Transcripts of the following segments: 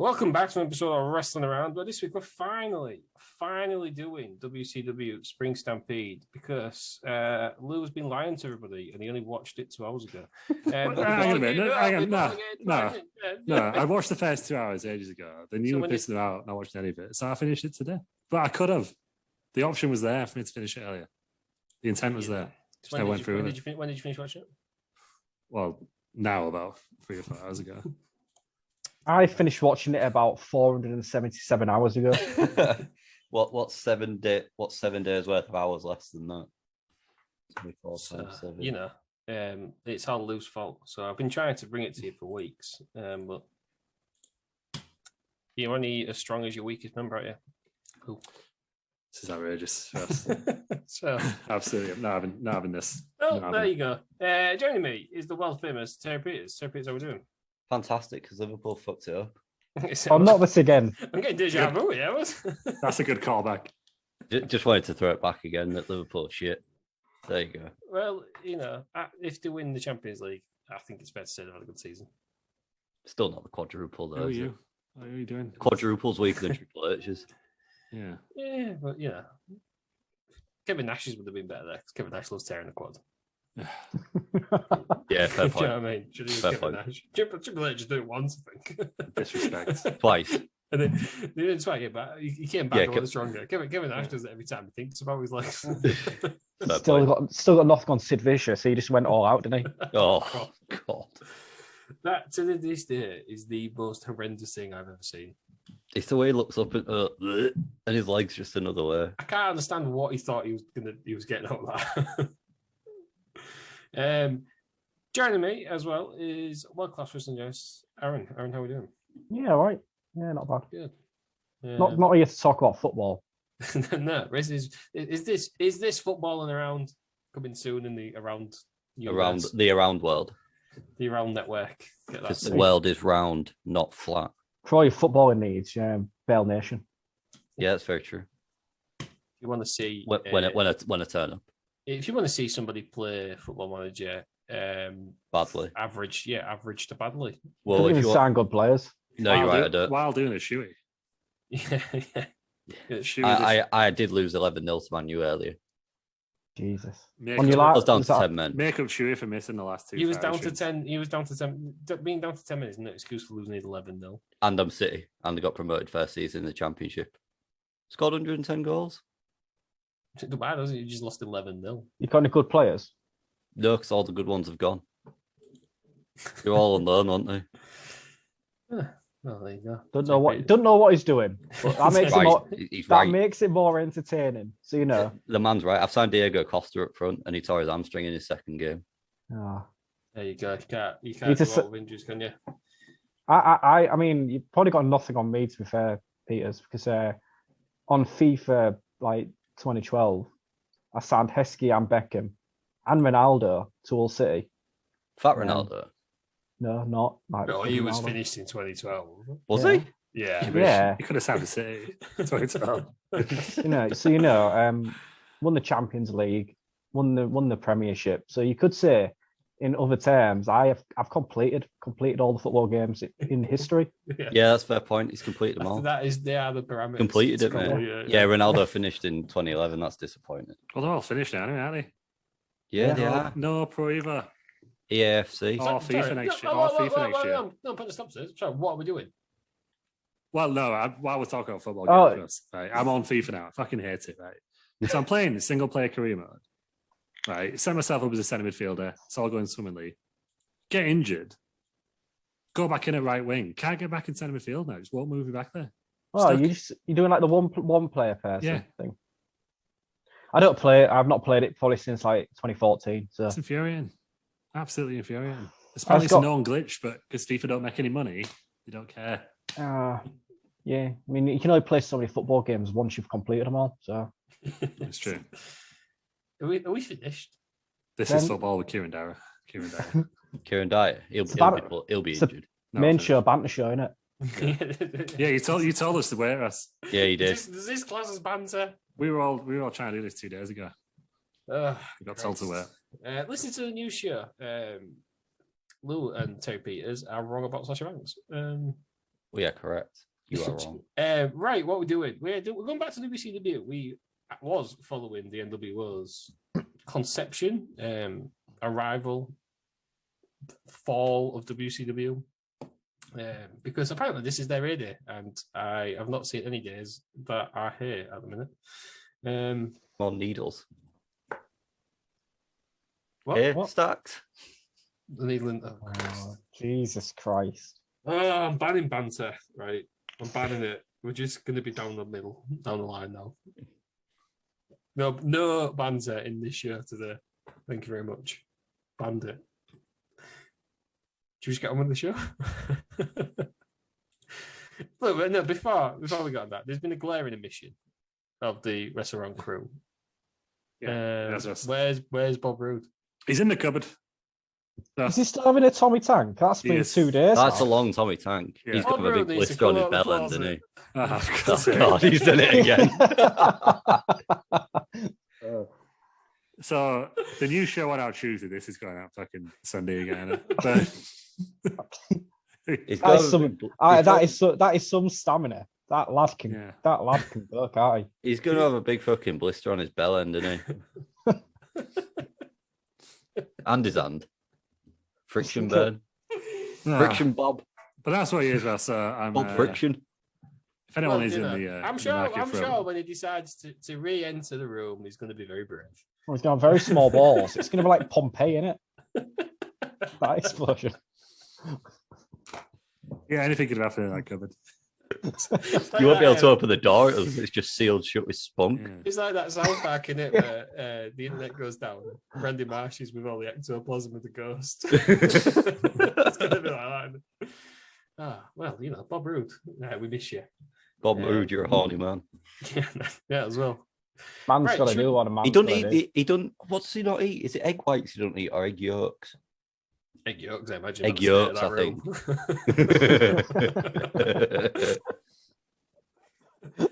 Welcome back to an episode of Wrestling Around, where this week we're finally doing WCW Spring Stampede because Lou's been lying to everybody and he only watched it 2 hours ago. No, I watched the first 2 hours ages ago. Then you were pissing about not watching any of it. So I finished it today. But I could have. The option was there for me to finish it earlier. The intent was there. When did you finish watching it? Well, now about 3 or 4 hours ago. I finished watching it about 477 hours ago. What's 7 days worth of hours less than that? 24 times 7. It's all Lou's fault. So I've been trying to bring it to you for weeks, but you're only as strong as your weakest member, aren't you? Cool. This is outrageous. So absolutely, I'm not having this. Oh, there you go. Joining me is the world famous Terry Peters. Terry Peters, how are we doing? Fantastic, because Liverpool fucked it up. Not this again. I'm getting deja vu, yeah. That's a good callback. Just wanted to throw it back again that Liverpool shit. There you go. Well, if they win the Champions League, I think it's fair to say they've had a good season. Still not the quadruple, though. How are you? How are you doing? Quadruple's weaker than Triple H's. Yeah. Yeah, but Kevin Nash's would have been better there because Kevin Nash loves tearing the quad. Yeah, fair point. Do you know what I mean? Should have Kevin Nash. Triple H just did it once, I think. Disrespect. Twice. And then he didn't try to get back. He came back a lot stronger. Kevin Nash does it every time he thinks about his legs. Still got nothing on Sid Vicious, so he just went all out, didn't he? Oh, God. That, to this day, is the most horrendous thing I've ever seen. It's the way he looks up and his leg's just another way. I can't understand what he thought he was getting out of that. Joining me as well is world class wrestling journalist Aaron. Aaron, how are we doing? Yeah, all right. Yeah, not bad. Good. Not here to talk about football. No, is this footballing around coming soon in the around world, the around network? Because the world is round, not flat. For all your footballing needs, Bale Nation. Yeah, that's very true. If you want to see when I turn up, if you want to see somebody play Football Manager, badly, average to badly. Well, if you sign good players, no, you're right. I don't. While doing a shoey. Yeah. I did lose 11-0 to Man U earlier. Jesus. I was down to 10 men. Make up Chewy for missing the last two. He was down to 10. He was down to 10. Being down to 10 minutes is no excuse for losing 11-0. And I'm City, and they got promoted first season in the Championship. Scored 110 goals. Why doesn't he just lost 11-0? You got any good players? No, because all the good ones have gone. They're all on loan, aren't they? Well, there you go. Don't know what he's doing. But that makes it makes it more entertaining. So the man's right. I've signed Diego Costa up front, and he tore his hamstring in his second game. Oh. There you go. You can't do all of injuries, can you? I mean, you've probably got nothing on me, to be fair, Peters, because on FIFA 2012, I signed Heskey and Beckham and Ronaldo to Hull City. Fat Ronaldo. No, not. No, he was finished in 2012. Was he? Yeah. He could have signed the City. 2012. Won the Champions League, won the Premiership. So you could say, in other terms, I've completed all the football games in history. Yeah, that's a fair point. He's completed them all. They are the parameters. Completed it, man. Yeah, Ronaldo finished in 2011. That's disappointing. Well, they're all finished now, aren't they? Yeah, they are. No Pro Evo. EAFC. FIFA next year. No, put the stops there. Sorry, what are we doing? Well, no, while we're talking about football games, right, I'm on FIFA now. I fucking hate it, right? So I'm playing the single player career mode, right? Set myself up as a centre midfielder. It's all going swimmingly. Get injured. Go back in at right wing. Can't get back in centre midfield now. Just won't move me back there. Oh, you're doing like the one player person thing. I've not played it fully since 2014. So it's infuriating. Absolutely infuriating. Apparently it's a known glitch, but because FIFA don't make any money, they don't care. Yeah. I mean, you can only play so many football games once you've completed them all. So it's true. Are we finished? This is football with Kieran Dyer. Kieran Dyer. He'll be injured. Main show, banter show, isn't it? Yeah, you told us to wear us. Yeah, you did. Does this class as banter? We were all trying to do this 2 days ago. We got told to wear. Listen to the new show. Lou and Terry Peters are wrong about Sasha Banks. Well, yeah, correct. You are wrong. Right, what we're doing? We're going back to WCW. We was following the NWO's conception, arrival, fall of WCW. Because apparently this is their heyday, and I have not seen any days that are here at the minute. More needles. What? Stacks. The needle. Oh, Jesus Christ. Oh, I'm banning banter, right? I'm banning it. We're just going to be down the line now. No banter in this show today. Thank you very much. Banned it. Should we just get on with the show? Look, no, before we got that, there's been a glaring omission of the restaurant crew. Yeah, where's Bob Roode? He's in the cupboard. Is he still having a Tommy Tank? That's been 2 days. That's now. a long Tommy Tank. Yeah. He's got a big blister on his bell end, isn't he? Oh, God, he's done it again. So the new show went out Tuesday. This is going out fucking Sunday again. But that is some stamina. That lad can go, can't he? He's going to have a big fucking blister on his bell end, isn't he? And his hand. Friction burn. Friction Bob. But that's what he is, Russ. I'm Bob Friction. If anyone is in the I'm sure when he decides to re-enter the room, he's going to be very brave. Well, he's got very small balls. It's going to be like Pompeii, isn't it? That explosion. Yeah, anything could happen in that cupboard. You won't be able to open the door. It's just sealed shut with spunk. Yeah. It's like that South Park, innit, where the internet goes down. Randy Marsh is with all the ectoplasm of the ghost. It's going to be like that. Well, Bob Roode. We miss you. Bob Roode, you're a horny man. Yeah, as well. Man's got to do what a man. He don't eat. He don't. What does he not eat? Is it egg whites he don't eat or egg yolks? Egg yolks, I imagine. Egg yolks, I think.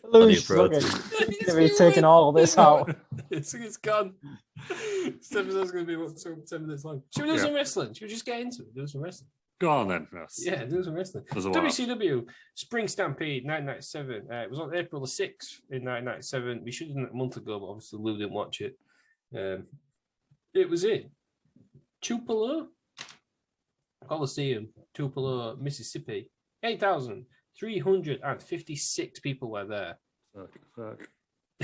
Louis is taking all of this out. It's gone. This episode's going to be 10 minutes long. Should we do some wrestling? Should we just get into it? Do some wrestling. Go on then, Russ. Yeah, do some wrestling. WCW Spring Stampede 1997. It was on April the 6th in 1997. We should have done it a month ago, but obviously Lou didn't watch it. It was in Tupelo Coliseum, Tupelo, Mississippi. 8,356 people were there. Fuck.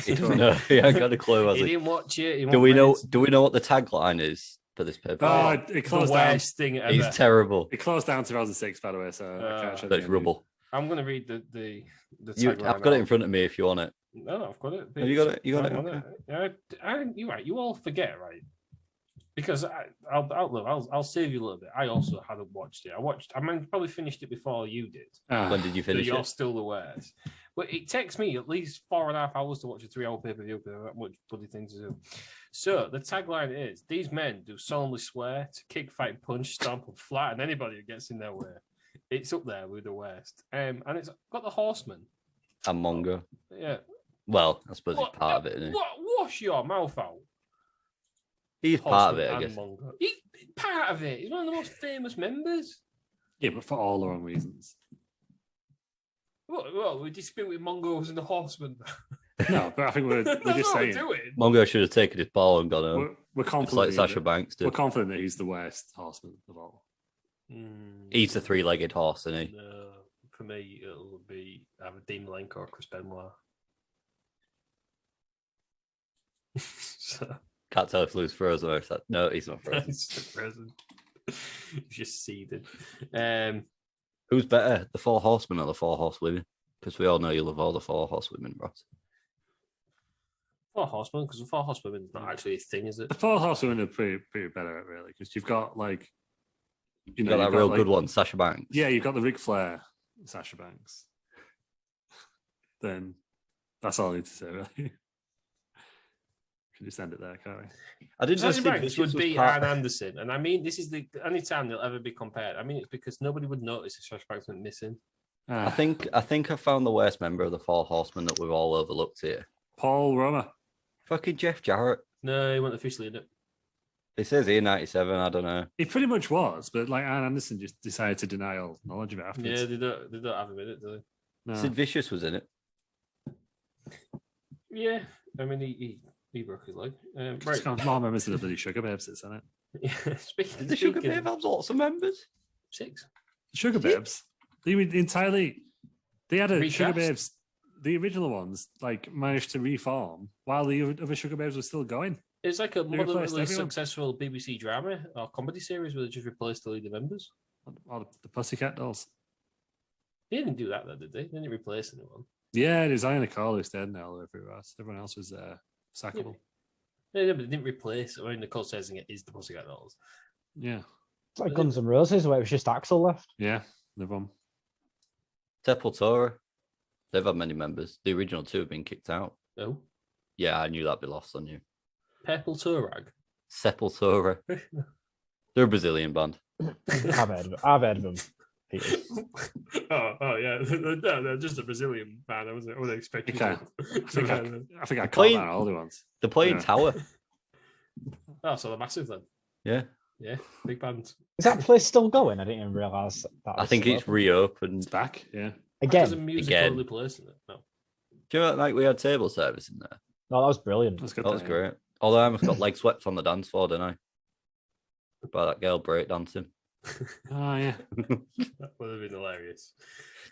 He doesn't know. He ain't got a clue. He didn't watch it. Do we know what the tagline is for this paper? It closed the down. worst thing ever. He's terrible. It closed down 2006, by the way. So I can't show that's rubble. I'm going to read the tagline. I've got it in front of me if you want it. No, I've got it. Have you got it? You got it? Okay. You're right. You all forget, right? Because I'll save you a little bit. I also hadn't watched it. I probably finished it before you did. When did you finish You're still the worst. But it takes me at least 4.5 hours to watch a 3-hour pay-per-view because I have that much bloody thing to do. So the tagline is: these men do solemnly swear to kick, fight, punch, stomp, and flatten anybody who gets in their way. It's up there with the worst. And it's got the Horseman. And Mongo. Yeah. Well, I suppose he's part of it, isn't he? Wash your mouth out. He's part of it, I guess. He's part of it. He's one of the most famous members. Yeah, but for all the wrong reasons. Well, we dispute with Mongos and the Horsemen. No, but I think we're just saying. Mongo should have taken his ball and gone home. We're confident. It's like Sasha Banks did. We're confident that he's the worst horseman of all. He's the three-legged horse, isn't he? No, for me, it'll be either Dean Malenko or Chris Benoit. Can't tell if Lou's frozen or if that. No, he's not frozen. He's frozen. He's just seeded. Who's better, the Four Horsemen or the Four Horsewomen? Because we all know you love all the Four Horsewomen, Ross. Four Horsemen, because the Four Horsewomen is not actually a thing, is it? The Four Horsewomen are pretty better at really, because you've got like you've got that real good one, Sasha Banks. Yeah, you've got the Ric Flair, Sasha Banks. Then that's all I need to say, really. Can just end it there, can't we? I didn't Sasha Banks would beat Arn Anderson, and I mean, this is the only time they'll ever be compared. I mean, it's because nobody would notice if Sasha Banks went missing. I think I found the worst member of the Four Horsemen that we've all overlooked here. Paul Roma. Fucking Jeff Jarrett. No, he wasn't officially in it. It says here 97. I don't know. He pretty much was, but like Arn Anderson just decided to deny all knowledge of it afterwards. Yeah, they don't have him in it, do they? No. Sid Vicious was in it. Yeah, I mean he broke his leg. It's got more members of the bloody Sugar Babes, isn't it? Yeah, Did the Sugar Babes have lots of members? 6. The Sugar Babes. They were entirely. They had a Recast? Sugar Babes. The original ones like managed to reform while the other Sugar Babes were still going. It's like a They replaced moderately everyone. successful BBC drama or comedy series where they just replaced the leading members. All the Pussycat Dolls. They didn't do that, though, did they? They didn't replace anyone. Yeah, it is Ian Nicole who's dead now. Everyone else was sackable. Yeah, but they didn't replace. I mean, Nicole says it is the Pussycat Dolls. Yeah, It's like Guns N' Roses, where it was just Axel left. yeah, they've won. Sepultura. They've had many members. The original 2 have been kicked out. No. Yeah, I knew that'd be lost on you. Purple Turag. Sepultura. They're a Brazilian band. I've heard of them. Peter. oh yeah, no, they're just a Brazilian band. I wasn't expecting. Okay. I think I caught playing- that older ones. They're playing Yeah. Tower. Oh, so they're massive then. Yeah. Big band. Is that place still going? I didn't even realise that. I was think still it's open. reopened. It's back. Yeah. There's a Again. music Again. only place in it. No. Do you know, like, we had table service in there? No, that was brilliant. That's good. That was great. Although I almost got leg swept on the dance floor, didn't I? By that girl breakdancing. Oh yeah. That would have been hilarious.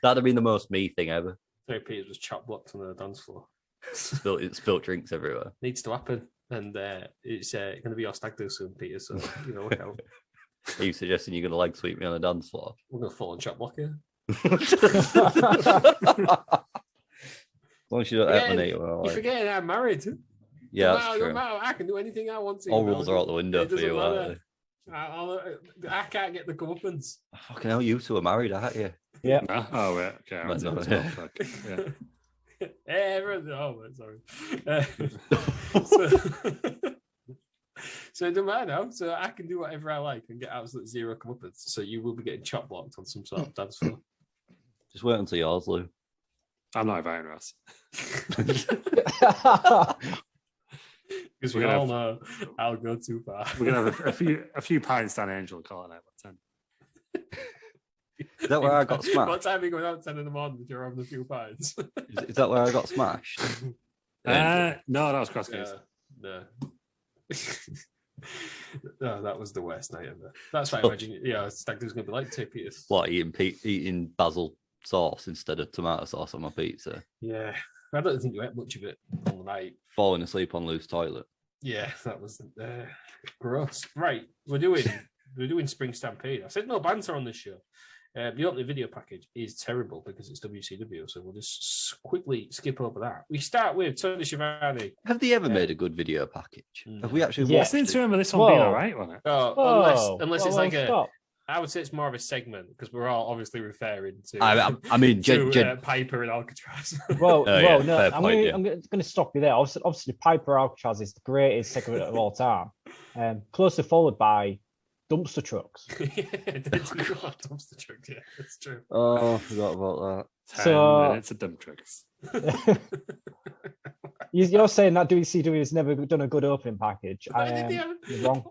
That'd have been the most me thing ever. Terry Peters was chop blocked on the dance floor. Spilt drinks everywhere. Needs to happen. And it's going to be our stag do soon, Peter. So, look out. Are you suggesting you're going to leg sweep me on the dance floor? We're going to fall on chop block here. As long as you don't Yeah, emanate, well, You're like, forgetting I'm married. yeah, No that's matter, true. no matter, I can do anything I want to. All you know. rules are out the window It for doesn't you, matter. aren't they? I can't get the comeuppance. Fucking hell, you two are married, aren't you? Yeah. No? Oh wait. Okay. I was No. as well, fuck. Yeah. Everyone, oh, sorry. So it doesn't matter now. So I can do whatever I like and get absolute zero comeuppance. So you will be getting chop blocked on some sort of dance floor. Just wait until yours, Lou. I'm not inviting Ross. Because We're we gonna all know I'll go too far. We're gonna have a few pints down Angel calling out at 10. Is that where I got What smashed? time are you going out at 10 in the morning if you're having a few pints? Is that where I got smashed? No, that was cross case. No. No, that was the worst night ever. That's why I imagine, stag do's going to be like Tay Peters. What, eating basil sauce instead of tomato sauce on my pizza? Yeah. I don't think you ate much of it on the night. Falling asleep on Lou's toilet. Yeah, that was gross. Right, we're doing Spring Stampede. I said no banter on this show. The opening video package is terrible because it's WCW, so we'll just quickly skip over that. We start with Tony Schiavone. Have they ever made a good video package? No. Have we actually Yeah. I watched seem to it? remember this one being Whoa. all right, wasn't it? Unless it's like stop. I would say it's more of a segment because we're all obviously referring to. I mean, to Piper and Alcatraz. Well, Oh, yeah, no, fair I'm point, going to stop you there. Obviously, Piper Alcatraz is the greatest segment of all time. Closely followed by dumpster trucks. Dumpster truck, yeah, that's true. Oh, I forgot about 10 minutes of dump tricks. You're saying that WCW has never done a good opening package. Why did they have, You're wrong.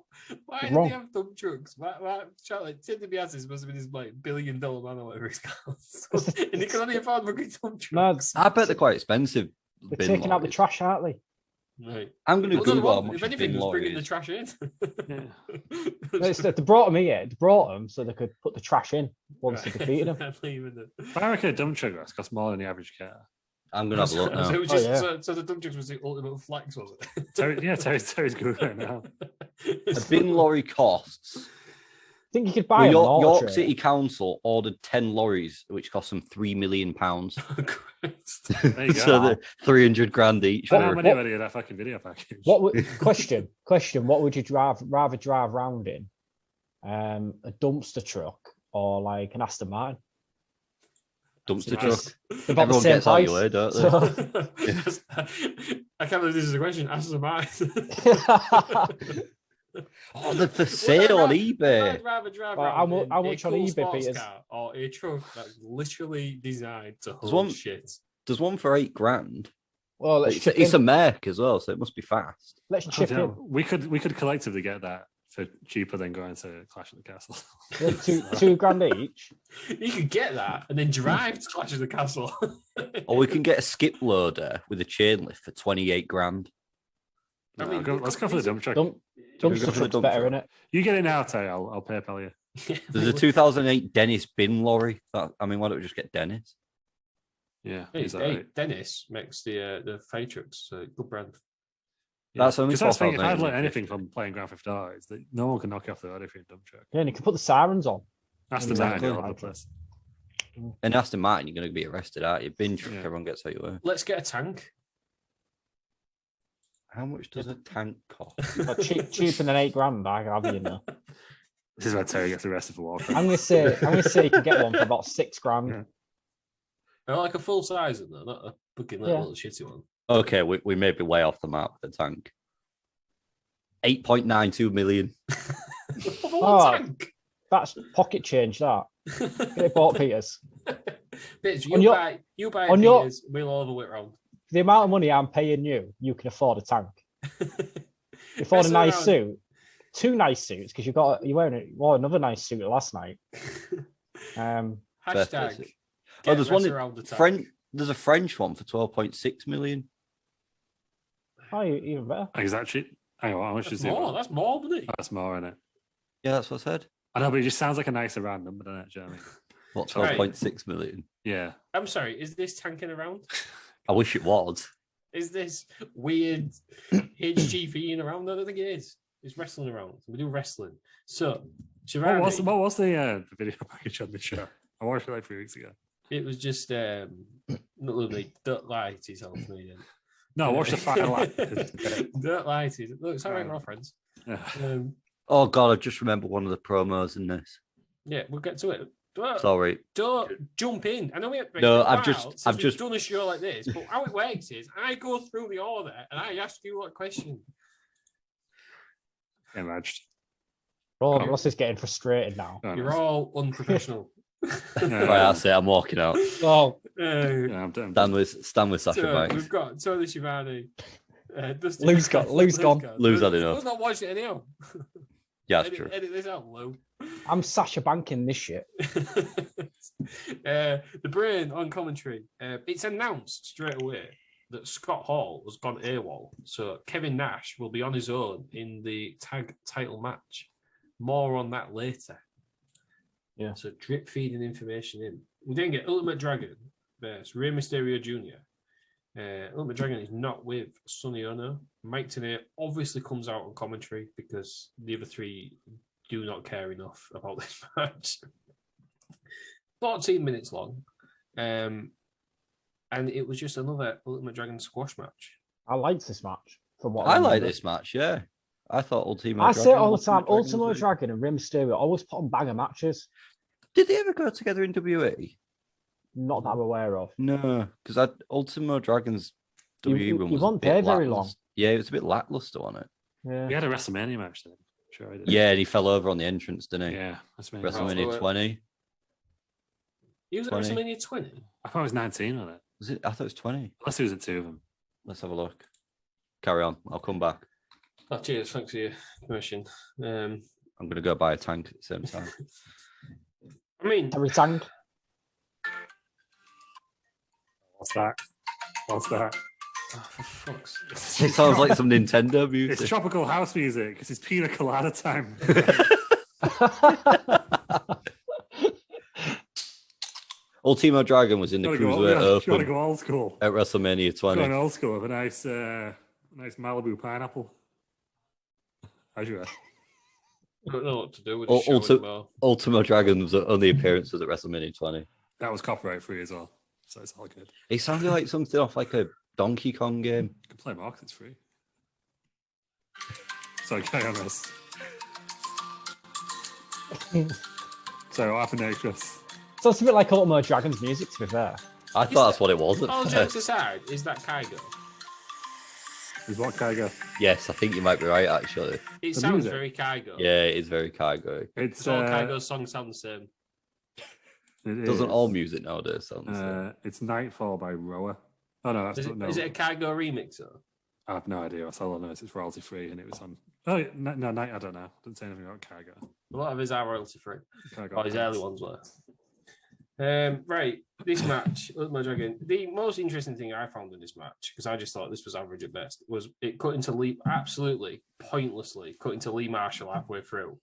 Why You're did wrong. they have dump trucks? Why Charlotte Ted DiBiase must have been his like $1 billion man or whatever he's called. And he can only afford fucking dump No, trucks. that. I bet they're quite expensive. they're bin taking out the lorries. trash, aren't they? Right. I'm going to Well, no, Google how well, much if a anything, bin was lorry bringing the is. trash in. They brought them here. They brought them so they could put the trash in once they defeated them. But I reckon a dump truck costs more than the average car. I'm going to have a look now. So, it was just, Oh, yeah. so the dump trucks was the ultimate flex, was it? Terry's Googling now. A bin lorry costs. I think you could buy Well, them. York City Council ordered 10 lorries, which cost them £3 million. Oh, Christ. There you go. So they're 300 grand each. I for know it. many of that fucking video package. What would question? What would you rather drive round in? A dumpster truck or like an Aston Martin? Dumpster Nice. truck. They're about the Everyone same gets out price. your way, don't they? So- I can't believe this is a question. Ask them mine. Oh, they're for sale on eBay. I'd rather drive Well, around how in much a on cool eBay, sports Peters? car or a truck that's literally designed to There's hold one- shit. There's one for £8,000. Well, let's It's chip a in. Merc as well, so it must be fast. Let's chip in. We could collectively get that for cheaper than going to Clash of the Castle. Yeah, two grand each. You could get that and then drive to Clash of the Castle. Or we can get a skip loader with a chain lift for 28 grand. I mean, let's go for the dump truck. Dumpster truck's better, innit? You get it now, Tay. I'll PayPal you. There's a 2008 Dennis bin lorry. Why don't we just get Dennis? Yeah, Dennis makes the fire trucks. Good brand. Yeah. That's only if I'd learned 4,850. anything from playing Grand Theft Auto, is that no one can knock you off the road if you're in a dump truck. Yeah, and you can put the sirens on. That's the Exactly. all over the place. And Aston Martin, you're going to be arrested, aren't you? Bin truck, everyone gets how you were. Let's get a tank. How much does a tank cost? Cheaper than 8 grand. I have you know. This is where Terry gets arrested for walking. I'm gonna say you can get one for about 6 grand. Yeah. I like a full size though, not a fucking little shitty one. Okay, we may be way off the map with the tank. 8.92 million. Tank. That's pocket change. That get it bought, Peters. Bitch, you buy on Peters, we'll all have a whip round. For the amount of money I'm paying you, you can afford a tank. You afford a nice suit, 2 nice suits because you wore another nice suit last night. Hashtag. There's one there's a French one for 12.6 million. Oh, even better. Is that cheap? Hang on, how much is it? That's more, isn't it? That's more, isn't it? Yeah, that's what I said. I know, but it just sounds like a nicer round number, doesn't it? Do you know what I mean? What, 12.6 million? Yeah. I'm sorry, is this tanking around? I wish it was. Is this weird HGV around? I don't think it is. It's wrestling around. We do wrestling. So, Shivani, what was the video package on the show? I watched it like 3 weeks ago. It was just not lovely. Don't lie to yourself, me. No, I watched the final. Don't lie to yourself. Look, it's all right, we're all friends. Oh God, I just remember one of the promos in this. Yeah, we'll get to it. Sorry. Don't jump in. I know I've just done a show like this, but how it works is I go through the order and I ask you what question. Imagine. Ross is getting frustrated now. You're all unprofessional. Right, that's it. I'm walking out. Oh, I'm done. Stand with Sasha Banks. We've got Tony Shivani. Lou's gone. Lou's had enough. Lou's not watching it anyhow. Yeah, that's true. Edit this out, Lou. I'm Sasha banking this shit. The brain on commentary. It's announced straight away that Scott Hall has gone AWOL. So Kevin Nash will be on his own in the tag title match. More on that later. Yeah. So drip feeding information in. We didn't get Ultimate Dragon versus Rey Mysterio Jr. Ultimate Dragon is not with Sonny Ono. Mike Tenay obviously comes out on commentary because the other 3 do not care enough about this match. 14 minutes long. And it was just another Ultimate Dragon squash match. I liked this match. I like this match, yeah. I thought Ultimate I say it all the time, Ultimate Dragon and Rey Mysterio always put on banger matches. Did they ever go together in WWE? Not that I'm aware of. No, because Ultimate Dragon's WWE run was wasn't there very long. Yeah, it was a bit lackluster on it. Yeah. We had a WrestleMania match then. Sure, I did. Yeah, and he fell over on the entrance, didn't he? Yeah, WrestleMania 20. He was at WrestleMania 20? I thought it was 19 on it. Was it? I thought it was 20. Unless it was at 2 of them. Let's have a look. Carry on. I'll come back. Oh, cheers. Thanks for your permission. I'm going to go buy a tank at the same time. I mean... Every tank. What's that? Oh, for fuck's sake. It sounds like some Nintendo music. It's tropical house music. It's pina colada time. Ultimo Dragon was in the Cruiserweight Open. You want to go old school? At WrestleMania 20. Going old school with a nice Malibu pineapple. How's you? I don't know what to do with Ultimo Dragon's only appearance was at WrestleMania 20. That was copyright free as well, so it's all good. It sounded like something off like a Donkey Kong game. You can play Mark, it's free. So carry on this. So what happened next, Chris? So it's a bit like Ultimate Dragon's music, to be fair. I thought that's what it was. All jokes aside, is that Kygo? Is what Kygo? Yes, I think you might be right, actually. It sounds very Kygo. Yeah, it is very Kygo. It's all Kygo's songs sound the same. Doesn't all music nowadays sound the same? It's Nightfall by Roa. Oh no, that's Is it a Kygo remix though? I have no idea. All I know is it's royalty free, and it was on. Oh no, I don't know. Didn't say anything about Cargo. A lot of his are royalty free. Cargo His early ones were. Right, this match, Ultimate Dragon. The most interesting thing I found in this match, because I just thought this was average at best, was it cut into Lee, absolutely pointlessly cut into Lee Marshall halfway through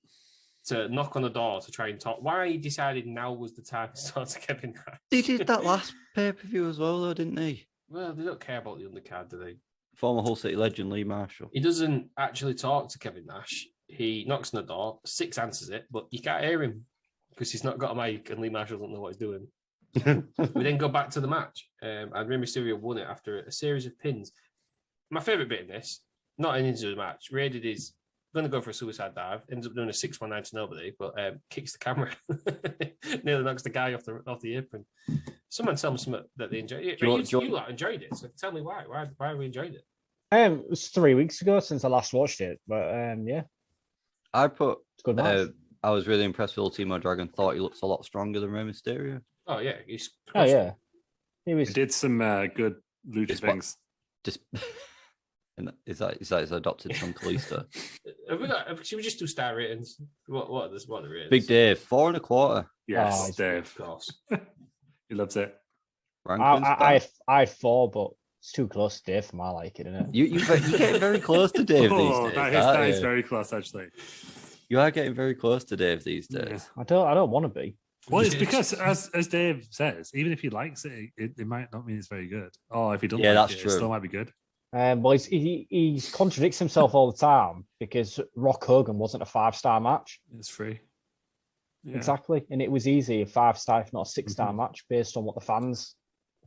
to knock on the door to try and talk. Why he decided now was the time to talk to Kevin Nash. They did that last pay-per-view as well, though, didn't they? Well, they don't care about the undercard, do they? Former Hull City legend Lee Marshall. He doesn't actually talk to Kevin Nash. He knocks on the door, Six answers it, but you can't hear him because he's not got a mic and Lee Marshall doesn't know what he's doing. We then go back to the match, and Rey Mysterio won it after a series of pins. My favourite bit in this, not into the match, Rey did his going to go for a suicide dive, ends up doing a 619 to nobody, but kicks the camera, nearly knocks the guy off the apron. Someone tell me something that they enjoyed it. You lot enjoyed it, so tell me why. Why we enjoyed it? It was 3 weeks ago since I last watched it, but yeah. I'd put. It's a good match. I was really impressed with Ultimo Dragon. Thought he looks a lot stronger than Rey Mysterio. Oh yeah, He did some good lucha things. Is that his adopted son Kalisto? Should we just do star ratings? What are the ratings? Big Dave, 4 1/4. Yes, Dave. Of course. He loves it. I 4, but it's too close to Dave for my liking, isn't it? You getting very close to Dave these days. That is very close, actually. You are getting very close to Dave these days. Yeah. I don't want to be. Well, it's because, as Dave says, even if he likes it, it might not mean it's very good. Or if he doesn't like it, it still might be good. Well, he contradicts himself all the time because Rock Hogan wasn't a 5-star match. It's free. Yeah. Exactly. And it was easy, a 5-star, if not a 6-star match, based on what the fans.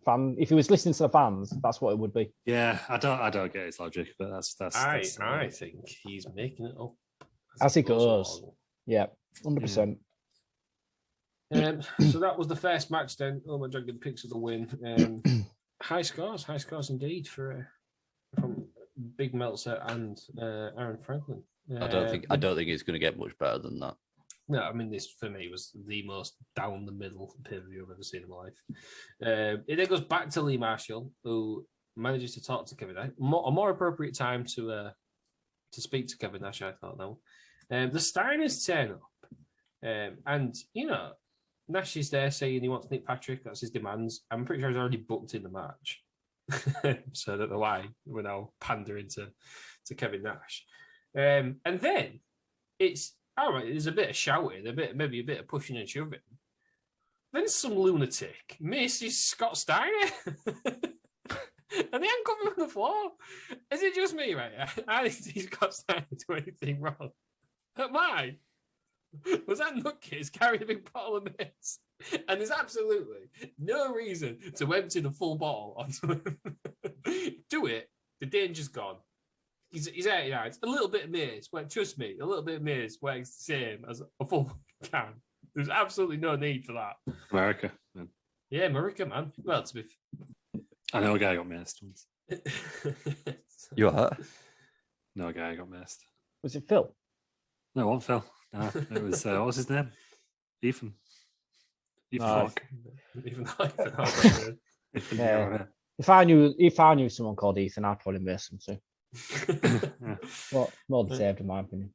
If he was listening to the fans, that's what it would be. Yeah, I don't get his logic, but that's I think he's making it up as he goes. Yeah, 100%. So that was the first match then. Oh my Dragon picks up the win. High scores indeed from Big Meltzer and Aaron Franklin. I don't think it's going to get much better than that. No, I mean, this for me was the most down the middle pay-per-view I've ever seen in my life. It then goes back to Lee Marshall, who manages to talk to Kevin Nash. A more appropriate time to speak to Kevin Nash, I thought. Now, the Steiners turn up, and Nash is there saying he wants Nick Patrick. That's his demands. I'm pretty sure he's already booked in the match, so I don't know why we're now pandering to Kevin Nash. And then it's. All right, there's a bit of shouting, maybe a bit of pushing and shoving. Then some lunatic misses Scott Steiner. And they handcuff him on the floor. Is it just me, right? I didn't see Scott Steiner do anything wrong. Am I? Was that nutcase carrying a big bottle of mist? And there's absolutely no reason to empty the full bottle onto him. Do it. The danger's gone. He's 89. It's a little bit of mace. Well, trust me, a little bit of mace works the same as a full can. There's absolutely no need for that. America, man. Yeah, America, man. Well, to be. I know a guy got maced once. You what? No, a guy got maced. Was it Phil? No, it wasn't Phil. No, it was what was his name? Ethan. Hawke. Ethan Hawke. Yeah. If I knew someone called Ethan, I'd probably mace him too. Well, more deserved in my opinion.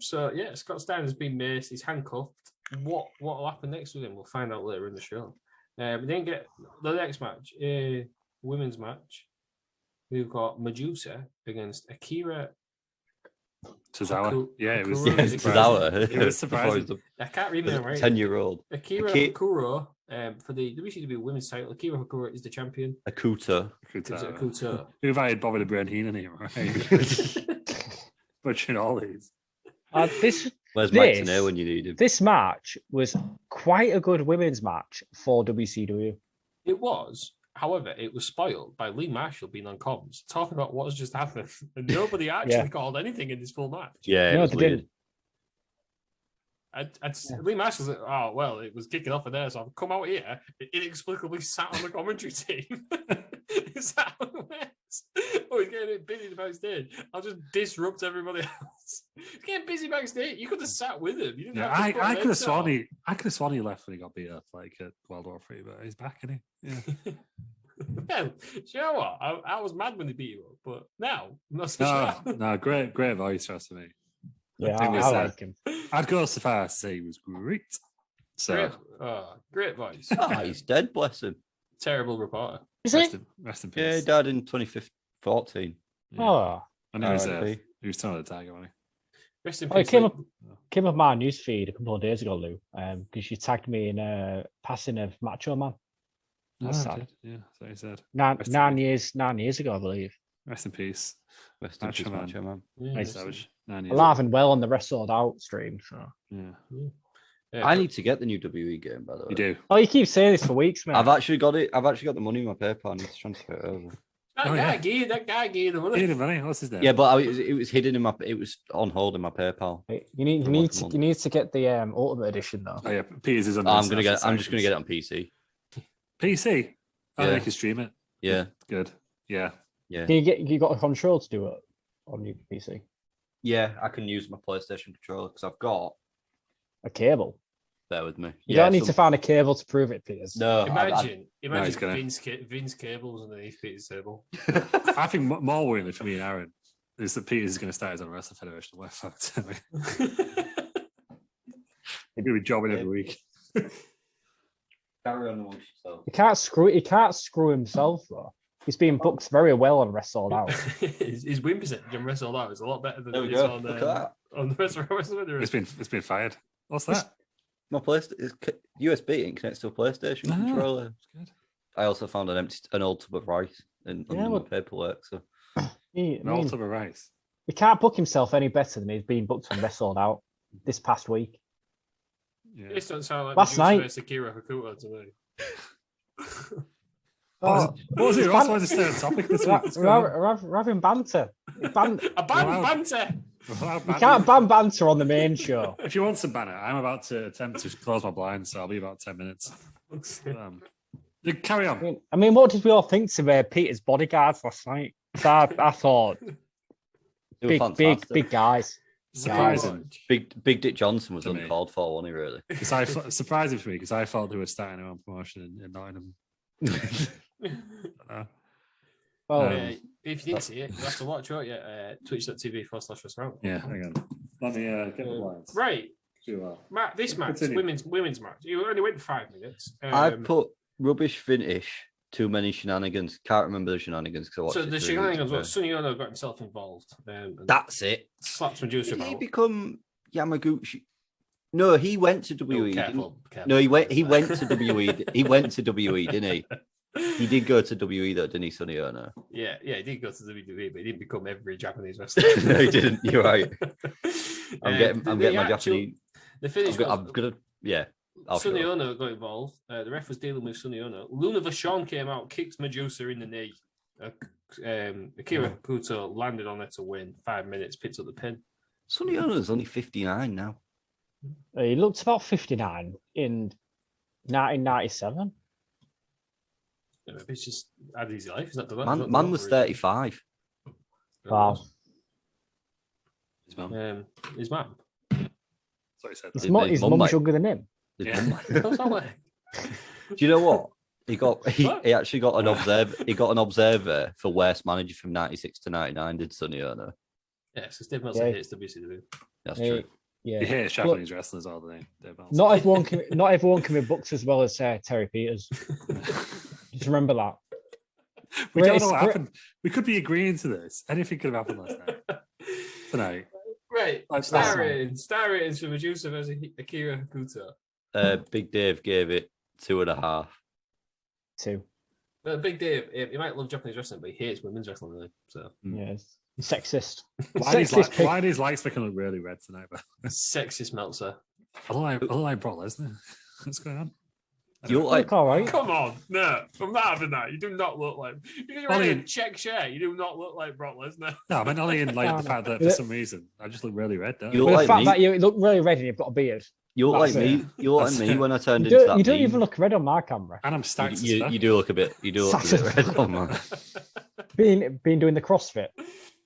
So yeah, Scott Steiner's been maced. He's handcuffed. What will happen next with him? We'll find out later in the show. We then get the next match, women's match. We've got Medusa against Akira Tozawa. It was Tozawa. It was surprising. I can't remember right. 10-year-old Akira Hakuro for the WCW women's title. Akira Hakuro is the champion. Akuta. Who if I had bothered to bring in here, right? Butchering all these. Where's Mike Tenay when you need him? This match was quite a good women's match for WCW. It was. However, it was spoiled by Lee Marshall being on comms, talking about what has just happened. And nobody actually called anything in this full match. Yeah, it was weird. Lee Marshall's like, oh, well, it was kicking off in there, so I've come out here, inexplicably sat on the commentary team. Is that how it works? Oh, he's getting a bit busy backstage. I'll just disrupt everybody else. He's getting busy backstage. You could have sat with him. You didn't have to I could have sworn he left when he got beat up, like at World War III, but he's back, isn't he? Yeah. Well, do you know what? I was mad when they beat you up, but now I'm not so sure. No, great voice, trust me. Yeah, think I it's, like him. I'd go so far as to say he was great. So Great voice. He's dead, bless him. Terrible reporter. Is he? Rest in peace. Yeah, he died in 2014. Yeah. Oh, I know R.I.P. he was telling the tiger, wasn't Rest in Oh, it peace. came up my news feed a couple of days ago, Lou, because you tagged me in a passing of Macho Man. he? That's I sad. did. Yeah, so he said. Nine years ago, I believe. Rest in peace. Rest in peace, Macho Man. Yeah, Nice. Savage. 9 years Alive ago. and well on the Wrestled Out stream. So. Yeah. I need to get the new WE game, by the way. You do. Oh, you keep saying this for weeks, man. I've actually got it. I've actually got the money in my PayPal. I need to transfer it over. That guy gave the money. He did money. What's his name? Yeah, but it was hidden in my. It was on hold in my PayPal. You need to get the Ultimate Edition though. Oh yeah, Peters is on. I'm just gonna get it on PC. PC. Oh, Yeah. you can stream it. Yeah, Good. Yeah. yeah, You got a control to do it on your PC? yeah. I can use my PlayStation controller because I've got. A cable. Bear with me. You don't need to find a cable to prove it, Peters. No, Imagine he's gonna- Vince cables underneath Peter's table. I think more worrying for me and Aaron is that Peters is going to start his own Wrestling Federation website. He's going to be jobbing every week. Carry on amongst yourself. He can't screw himself though. He's being booked very well on Wrestled Out. his win percentage on Wrestled Out is a lot better than There we it is go. on Look at that. on the rest of Wrestling. It's been fired. What's that? My PlayStation USB and connects to a PlayStation Ah. controller. Good. I also found an old tub of rice under my paperwork. So An old tub of rice. He can't book himself any better than he's been booked on Wrestled Out this past week. Yeah. This doesn't sound like Last night- Akira Hakuto to me. What was it? Ross wanted to stay on topic this week. What's going on? We're having banter. Banter. You can't ban banter on the main show. If you want some banner, I'm about to attempt to close my blinds, so I'll be about 10 minutes. You carry on. I mean, what did we all think to Peter's bodyguards last night? I thought they were big guys. Surprising. Big Dick Johnson was To me. uncalled for, wasn't he? Really? Surprising for me because I thought they were starting their own promotion in Nottingham. Well, If you didn't see it, you have to watch it. Twitch.tv/restaurant. Yeah, hang on. Let me get the blinds. Right. Too well. This match, Continue. women's match. You only went 5 minutes. I put rubbish finish. Too many shenanigans. Can't remember the shenanigans because I watched So it the 3 shenanigans weeks was ago. Sonny Ono got himself involved. And That's it. slapped Medusa Did he about. become Yamaguchi? No, he went to WWE. didn't Careful. No, he went to WWE. He went to WWE, didn't he? He did go to WWE though, didn't he, Sonny Ono? Yeah, he did go to WWE, but he didn't become every Japanese wrestler. No, he didn't. You're right. I'm getting my Japanese. The finish I'm gonna. Yeah. I'll show Sonny you. Ono got involved. The ref was dealing with Sonny Ono. Luna Vachon came out, kicked Medusa in the knee. Akira Hakuto landed on her to win. 5 minutes, picked up the pin. Sonny Ono's only 59 now. he looked about 59 in 1997. Maybe it's just had his life. Is that the Man was 35. Wow. His mum. His mum. Sorry, said His that. mum's mum, mate. younger than him. His Yeah. mum- What's that like? Do you know what? He What? actually got an observer. He got an observer for worst manager from 96 to 99. Did Sonny Ono? Yeah, so Steve Meltzer Yeah. hates WCW. That's Yeah. true. Yeah. He hates Japanese wrestlers all the time. Dave Meltzer. Not everyone can be booked as well as Terry Peters. Just remember that. We don't Greatest- know what happened. We could be agreeing to this. Anything could have happened last night. Tonight. Right, Like, star that's- ratings for Medusa versus Akira Hakuto. Big Dave gave it 2.5. 2. Well, Big Dave, he might love Japanese wrestling, but he hates women's wrestling, really. So Yeah. Sexist. Why Sexist are these lights making look really red tonight? But sexist Meltzer. I look like Brock Lesnar. What's going on? You look like Look all right. Come on, no, I'm not having that. You do not look like. You're Only- wearing a check shirt. You do not look like Brock Lesnar. No, I mean only in like the fact that for some reason I just look really red. Don't I? You With look the fact like that me. you look really red and you've got a beard. You look like That's me. You look like me when I turned You into that. don't meme. even look red on my camera. And I'm stacked. as You fuck. do look a bit. You do look a bit red on man. Being doing the CrossFit.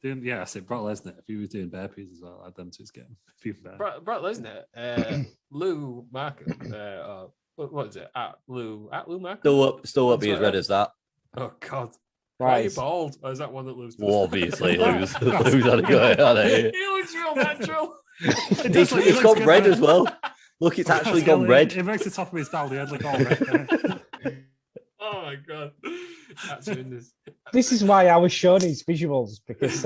Yeah, I said Brock Lesnar. If he was doing bare pieces as well, I'd them to his game. Even better. Brock Lesnar, Lou Markham, what is it? At Lou Markham. Still won't be as red as that. Oh God. Right. Why are you bald? Or is that one that lose? Well, obviously, lose had a go at it. He looks real natural. It's gone red as well. Look, it's actually gone red. It makes the top of his baldy head look all red. Oh my God. That's horrendous. This is why I was showing these visuals because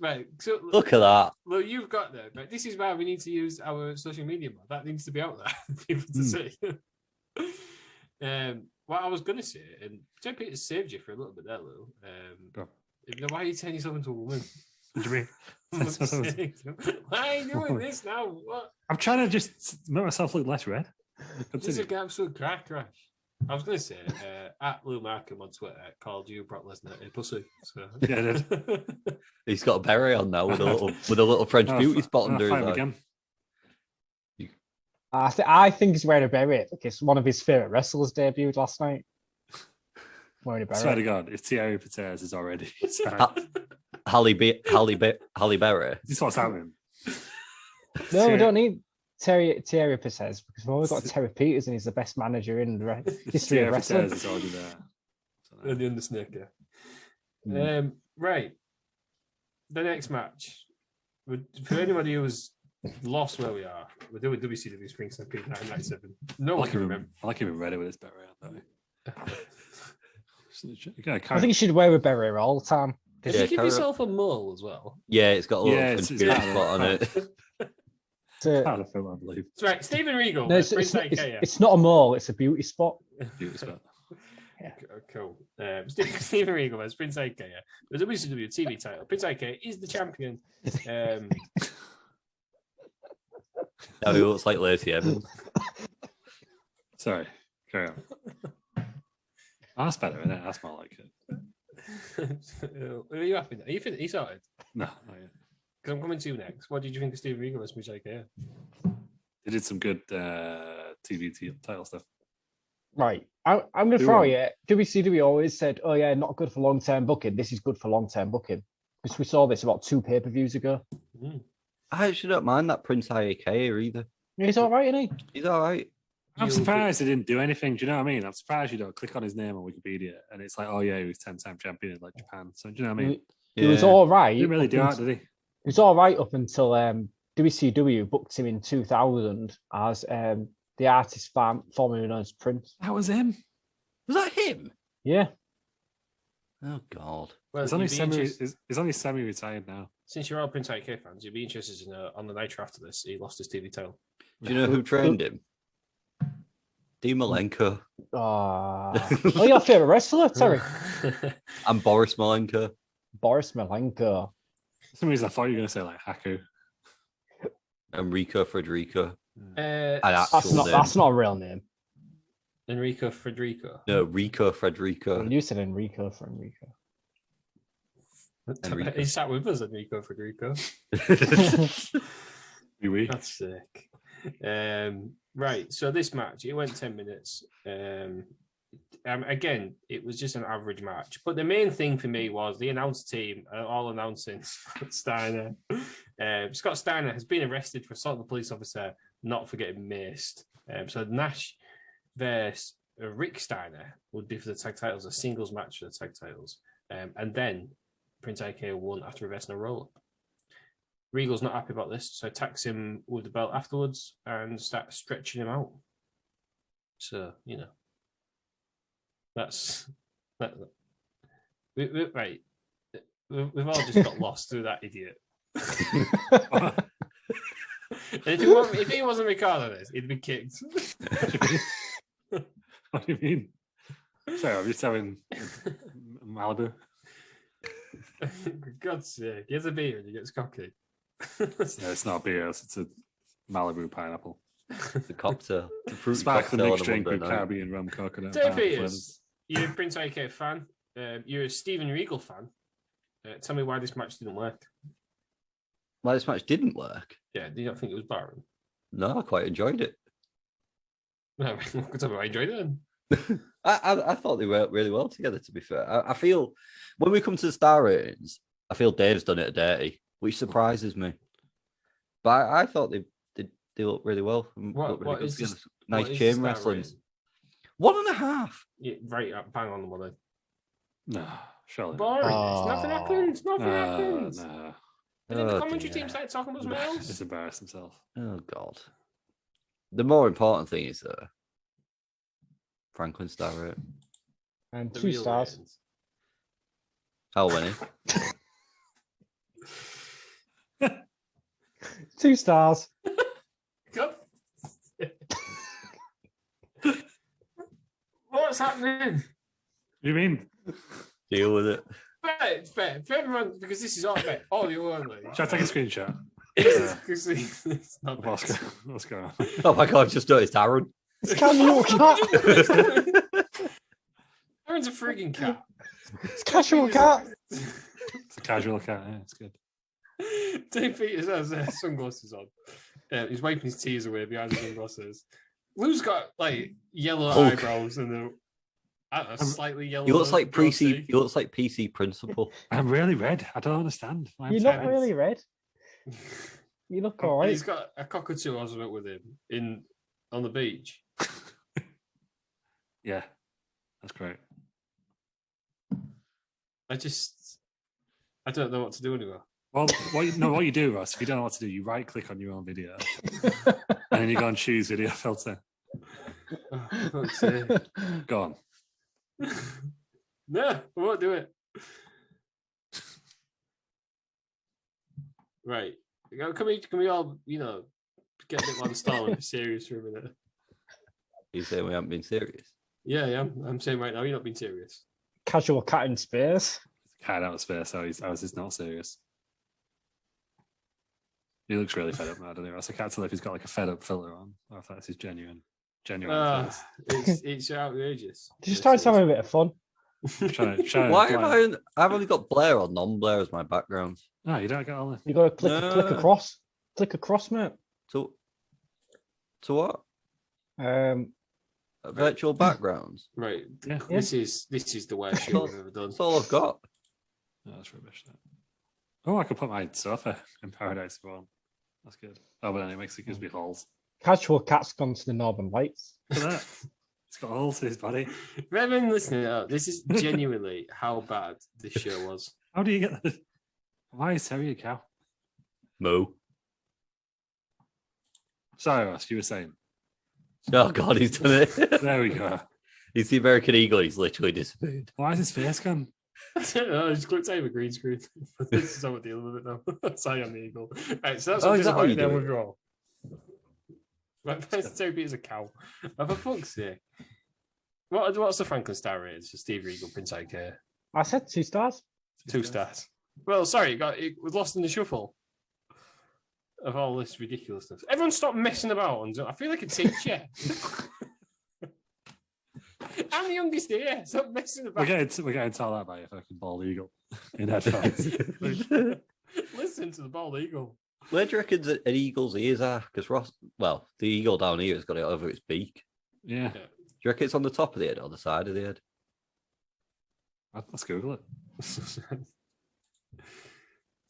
Right. So Look at that. Well, you've got that, but this is why we need to use our social media more. That needs to be out there for people to see. What I was going to say, and Jay Peters saved you for a little bit there, Lou. Why are you turning yourself into a woman? What do you mean? Why are you doing this now? What? I'm trying to just make myself look less red. This is an absolute crash. I was going to say, at Lou Markham on Twitter called you Brock Lesnar a pussy. So. Yeah, I did. He's got a beret on now with a little French beauty spot under his eye. I think he's wearing a beret because one of his favorite wrestlers debuted last night. Wearing a beret. Swear to God, if Thierry Peters is already Halle Berry. This is what's happening. No, we don't need Thierry Peters because we've always got Terry Peters and he's the best manager in the history of wrestling. Peters is already there. And the Undersnaker. Right. The next match. For anybody who was lost where we are, we're doing WCW Spring Stampede 1997. No one can remember. I like him red with his beret on, I think you should wear a beret all the time. Did you give yourself a mole as well? Yeah, it's got a little spot on it. I believe. That's right, Stephen Regal. No, it's not a mole, it's a beauty spot. Beauty spot. Yeah. Cool. Stephen Regal as Prince AK. The WCW TV title. Prince AK is the champion. Now he looks like Lacey Evans. Sorry, carry on. That's better, isn't it? That's more like it. Are you happy? Are you sorted? No, not yet. Because I'm coming to you next. What did you think of Stephen Regal as Prince AK? They did some good TV title stuff. Right. I'm going to throw you. WCW always said, oh, yeah, not good for long-term booking. This is good for long-term booking. Because we saw this about 2 pay-per-views ago. I actually don't mind that Prince IAK here either. He's all right, isn't he? He's all right. I'm surprised he didn't do anything. Do you know what I mean? I'm surprised you don't click on his name on Wikipedia and it's like, oh, yeah, he was 10-time champion in like Japan. So, do you know what I mean? He was all right. He didn't really do that, did he? He was all right up until WCW booked him in 2000 as the artist formerly known as Prince. That was him. Was that him? Yeah. Oh God. Well, he's only semi-retired now. Since you're all Prince IK fans, you'd be interested to know on the night after this, he lost his TV title. Do you know who trained him? Dean Malenko. Oh, your favorite wrestler, Terry? And Boris Malenko. Boris Malenko. For some reason, I thought you were going to say like Haku. Enrico Federico. That's not a real name. Enrico Federico. No, Rico Federico. You said Enrico for Enrico. He sat with us, Enrico Federico. That's sick. Right, so this match, it went 10 minutes. Again, it was just an average match. But the main thing for me was the announce team, all announcing Steiner. Scott Steiner has been arrested for assault on a police officer, not for getting maced. So Nash versus Rick Steiner would be for the tag titles, a singles match for the tag titles. And then Prince IK won after reversing a roll-up. Regal's not happy about this, so attacks him with the belt afterwards and starts stretching him out. So, you know, that's that. Right. We've all just got lost through that idiot. And if he wasn't recording this, he'd be kicked. What do you mean? Sorry, I'm just having Malibu. For God's sake, he has a beer and he gets cocky. It's not beer, it's a Malibu pineapple. The cocktail. The fruit Sparkling cocktail mixed drink with Caribbean rum coconut. Dave Peters, you're a Prince IK fan. You're a Steven Regal fan. Tell me why this match didn't work. Why this match didn't work? Yeah, do you not think it was boring? No, I quite enjoyed it. No, tell me why I enjoyed it. I thought they worked really well together, to be fair. I feel when we come to the star ratings, I feel Dave's done it a dirty, which surprises me. But I thought they looked really well. Nice chain wrestling. 1.5. Yeah, right, bang on the money. No, surely. Boring. Nothing happens. Nothing happens. No. And then the Oh, commentary dear. team started talking about something Just else. embarrass himself. Oh God. The more important thing is Franklin star rate. And The 2 real stars. ratings. How many? 2 stars. Go. What's happening? What do you mean? Deal with it. Fair. For everyone, because this is audio only. Should I take a screenshot? Because it's not What's going on? Oh my God! Just noticed Aaron. It's casual cat. Aaron's a frigging cat. It's casual cat. It's a casual cat. Yeah, it's good. Dave Peters has sunglasses on. He's wiping his tears away behind his sunglasses. Lou's got like yellow eyebrows and a slightly yellow. He looks like goatee. He looks like PC Principal. I'm really red. I don't understand. You're not really red. You look all right. He's got a cockatoo I was with him on the beach. Yeah, that's great. I don't know what to do anymore. Well, what you do, Ross, if you don't know what to do, you right click on your own video and then you go and choose video filter. Oh, fuck's sake. Go on. No, I won't do it. Right. Can we all, get a bit more stall and be serious for a minute? You saying we haven't been serious? Yeah. I'm saying right now, you're not being serious. Casual cat in space. Cat out of space. How is not serious? He looks really fed up now, doesn't he? Ross? I can't tell if he's got like a fed up filter on or if that's his genuine face. It's outrageous. Just trying to have a bit of fun. Why have I've only got Blair or non-Blair as my background. No, you don't get all the. You got to click across. Click across, mate. To what? Um, Virtual backgrounds. Right. Yeah. This is the worst show I've ever done. That's all I've got. No, that's rubbish. Oh, I could put my sofa in Paradise for one. That's good. Oh, but then it gives me holes. Casual cat's gone to the Northern Lights. Look at that. It's got holes to his body. For everyone listening out, this is genuinely how bad this show was. How do you get that? Why is Terry a cow? Moo. Sorry, Ross, you were saying. Oh God, he's done it. There we go. He's the American Eagle. He's literally disappeared. Why is his face gone? I don't know, I just clicked over green screen. This is how I deal with it now. That's how I'm the eagle. Right, so that's what is that how you do it? withdrawal. Right, first Terry Peters a cow. Oh, for fuck's sake. What's the Franklin star rating for Steve Regal, Prince IK? I said 2 stars. 2 stars. Well, sorry, it was lost in the shuffle of all this ridiculousness. Everyone stop messing about. I feel like a teacher. I'm the youngest here. Stop messing about. We're getting told that by a fucking bald eagle in headphones. Listen to the bald eagle. Where do you reckon an eagle's ears are? Because the eagle down here has got it over its beak. Yeah. Do you reckon it's on the top of the head or the side of the head? Let's Google it.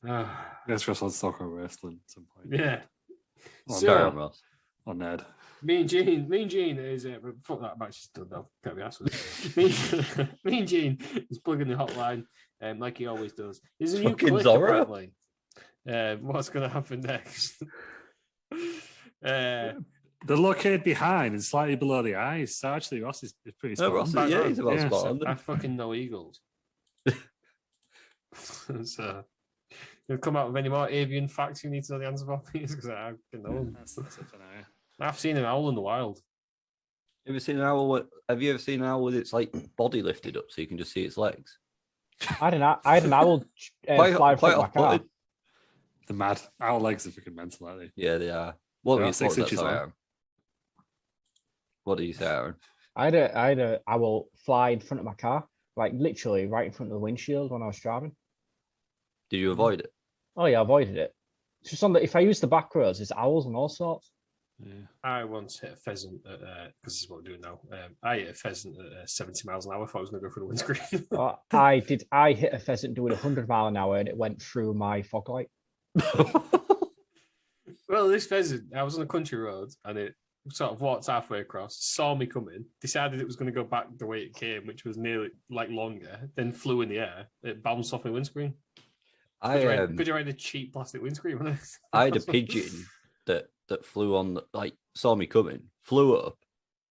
Ah, Guess Ross wants to talk about wrestling at some point. yeah. Or, So- Carry on, Ross. or Ned. Me and Gene is fuck that match is done now. Can't be asked with it. Me and Gene is plugging the hotline, like he always does. There's a new Fucking click Zorro. apparently. What's going to happen next? They're located behind and slightly below the eyes. So actually, Ross is pretty No, spot Ross, on. yeah, he's about Yeah, spot so on. I fucking know eagles. So, you'll come out with any more avian facts you need to know the answer for, please? Because I can know them. That's it for now. I've seen an owl in the wild. Have you seen an owl? Have you ever seen an owl with its like body lifted up so you can just see its legs? I had an owl fly from my car. off-putting. The mad owl legs are freaking mental, aren't they? Yeah, they are. What They're were you about 6 saying, inches long. Aaron? What did you say, Aaron? I had a owl fly in front of my car, like literally right in front of the windshield when I was driving. Did you avoid it? Oh yeah, I avoided it. It's just if I use the back roads, there's owls and all sorts. Yeah. I once hit a pheasant at, because this is what we're doing now. I hit a pheasant at 70 miles an hour. I thought I was going to go through the windscreen. I hit a pheasant doing 100 mile an hour and it went through my fog light. Well, this pheasant, I was on a country road and it sort of walked halfway across, saw me coming, decided it was going to go back the way it came, which was nearly like longer, then flew in the air. It bounced off my windscreen. Could you ride a cheap plastic windscreen? I had a pigeon that flew on, like, saw me coming, flew up,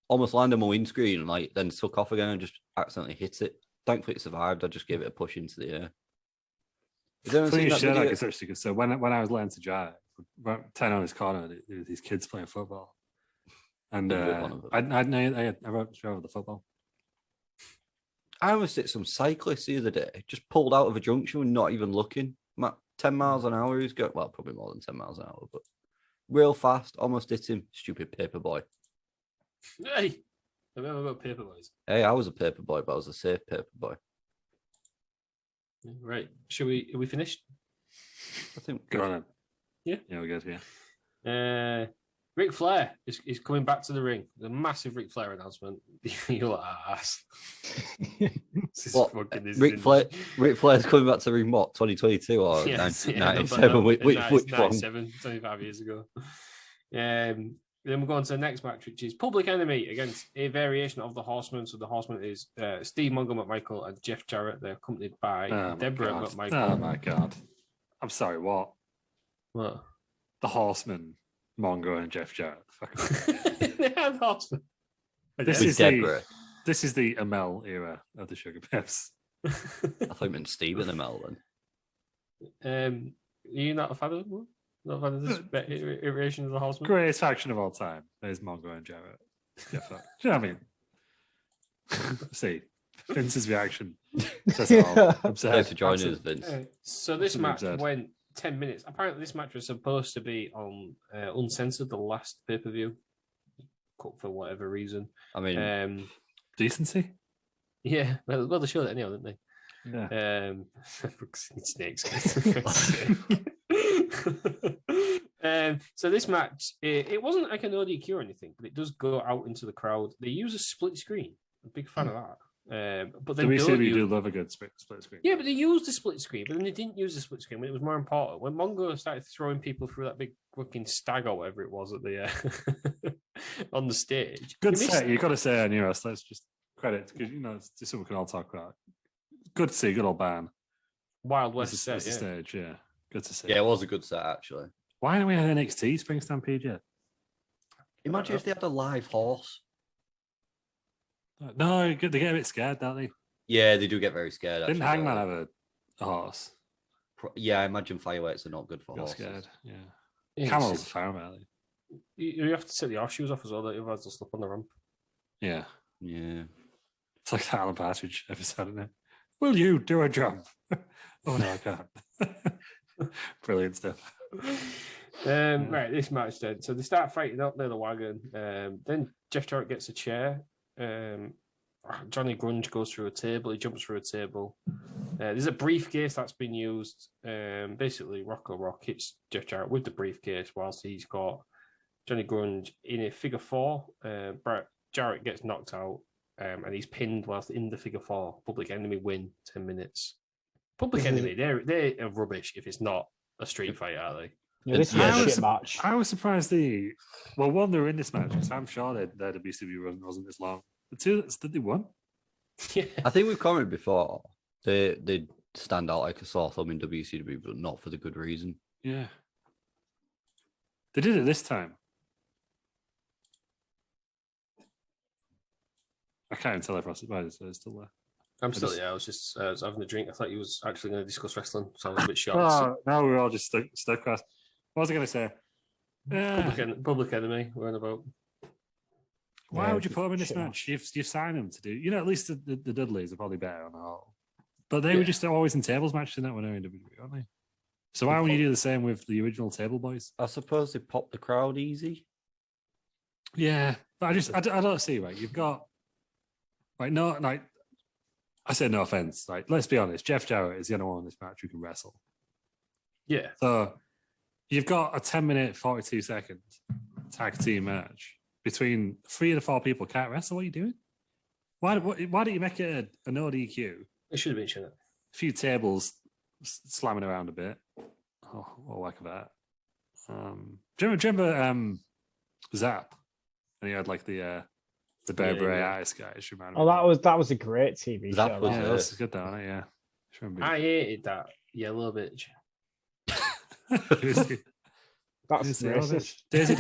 almost landed on my windscreen, and like then took off again and just accidentally hit it. Thankfully, it survived. I just gave it a push into the air. So when I was learning to drive, 10 on his corner, there was these kids playing football, and I wrote the football. I almost hit some cyclists the other day. Just pulled out of a junction with not even looking. 10 miles an hour. He's going, well, probably more than 10 miles an hour, but real fast. Almost hit him. Stupid paper boy. Hey, have you ever got paper boys? Hey, I was a paper boy, but I was a safe paper boy. Right. Are we finished? I think. Go on then. Yeah. Yeah, we're good. Yeah. Ric Flair is coming back to the ring. The massive Ric Flair announcement. You're ass. Ric Flair's coming back to the ring, what, 2022 or 1997? Which one? 97, 25 years ago. Then we'll go on to the next match, which is Public Enemy against a variation of the Horsemen. So the Horsemen is Steve Mongo McMichael and Jeff Jarrett. They're accompanied by Deborah McMichael. Oh my God. I'm sorry, what? What? The Horsemen, Mongo and Jeff Jarrett. They have Horsemen. This is the Amel era of the Sugar Peps. I thought you meant Steve and Amel Are then. you not a fan of them? Not a fan of this iteration of the Horsemen? Greatest faction of all time. There's Mongo and Jarrett. Do you know what I mean? See, Vince's reaction. Says it all. Thanks for joining us, Vince. So this match went 10 minutes. Apparently, this match was supposed to be on Uncensored, the last pay-per-view, cut for whatever reason. I mean, decency? Yeah, well, they showed it anyhow, didn't they? Yeah. Snakes. So this match, it wasn't like an ODQ or anything, but it does go out into the crowd. They use a split screen. I'm a big fan of that. But they do love a good split screen. Yeah, but they used the split screen, but then they didn't use the split screen when it was more important. When Mongo started throwing people through that big fucking stag or whatever it was at the on the stage. Good set. You've got to say, Neros, let's just credit, because it's just something we can all talk about. Good to see, good old band. Wild West set, the stage, yeah. Good to see. Yeah, it was a good set, actually. Why don't we have NXT Spring Stampede yet? Imagine if they had a live horse. No, they get a bit scared, don't they? Yeah, they do get very scared. Didn't Hangman have a horse? Yeah, I imagine fireworks are not good for horses. Scared, yeah. Camels are fine, really. You have to take the horseshoes off as well, otherwise they'll slip on the ramp. Yeah. Yeah. It's like the Alan Partridge episode, isn't it? Will you do a jump? Oh, no, I can't. Brilliant stuff. Right, this match then. So they start fighting up near the wagon. Then Jeff Jarrett gets a chair. Johnny Grunge goes through a table. He jumps through a table. There's a briefcase that's been used. Basically, Rocco Rock hits Jeff Jarrett with the briefcase whilst he's got Johnny Grunge in a figure four. Jarrett gets knocked out and he's pinned whilst in the figure four. Public Enemy win 10 minutes. Public Enemy, they're rubbish if it's not a street fight, are they? Yeah, this is a shit match. I was surprised they were in this match because I'm sure their WCW run wasn't this long. The two that they won. Yeah. I think we've commented before. They stand out like a sore thumb in WCW, but not for the good reason. Yeah. They did it this time. I can't even tell if Ross is still there. I'm still, I was having a drink. I thought you was actually going to discuss wrestling, so I was a bit shocked. Oh, no, we're all just stuck across. What was I going to say? Public Enemy, we're on about. Why would you put them in this match? You've signed them to do. At least the Dudleys are probably better on the whole. But they were just always in tables matches in that one in WWE, aren't they? So why wouldn't you do the same with the original Table Boys? I suppose they pop the crowd easy. Yeah, but I don't see, right? You've got I say no offense. Let's be honest. Jeff Jarrett is the only one in this match who can wrestle. Yeah. So you've got a 10-minute, 42-second tag team match between 3 of the 4 people can't wrestle. What are you doing? Why don't you make it an ODQ? It should have been, shouldn't it? A few tables slamming around a bit. Oh, like that. Do you remember Zap? and he had like the Bear Bray Ice guys. Oh, that was a great TV That show. was yeah, that's good though, isn't it? Yeah. I hated that yellow bitch. That's racist. Daisy.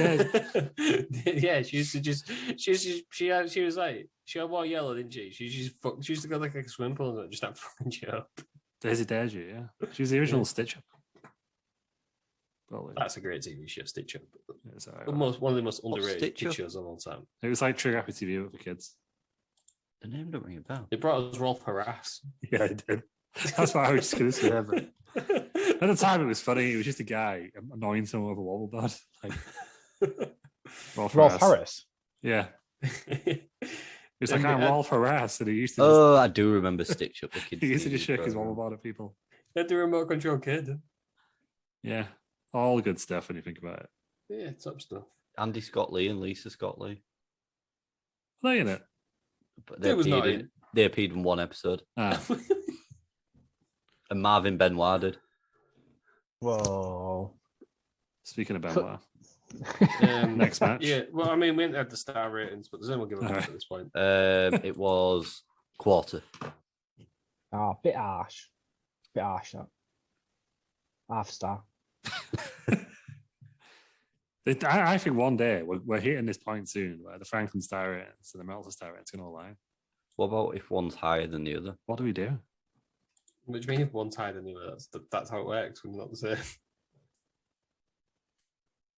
Yeah, she used to just she was like she had more yellow, didn't she? She used to go like a swim pool and just that fucking shit up. Daisy Deji, yeah. She was the original Stitch Up. Probably. That's a great TV show, Stitch Up. Yeah, One of the most underrated Stitch kid Up? shows of all time. it was like Trigger Happy TV but for kids. The name don't ring a bell. It brought us Rolf Harass. Yeah, it did. That's what I was just going to say. But at the time, it was funny. It was just a guy annoying someone with a wobble board. Like, Rolf Harris. Yeah. It's like, I'm Rolf Harass. And he used to Oh, I do remember Stitch Up. The kids he used to just TV shake his program. wobble board at people. He had the remote control kid. Yeah. All good stuff when you think about it. Yeah, top stuff. Andy Scott Lee and Lisa Scott Lee. Are they in it? But They was not in. They appeared in one episode. Ah, And Marvin Benoit did. Whoa. speaking of Benoit. Next match. Yeah, well, I mean, we didn't have the star ratings, but there's only give a Alright. at this point. It was quarter. Oh, bit harsh. Bit harsh, that. Half star. I think one day we're hitting this point soon where the Franklin star ratings and the Meltzer star ratings can all line. What about if one's higher than the other? What do we do? Which means if one's higher than the other, that's how it works. We're not the same.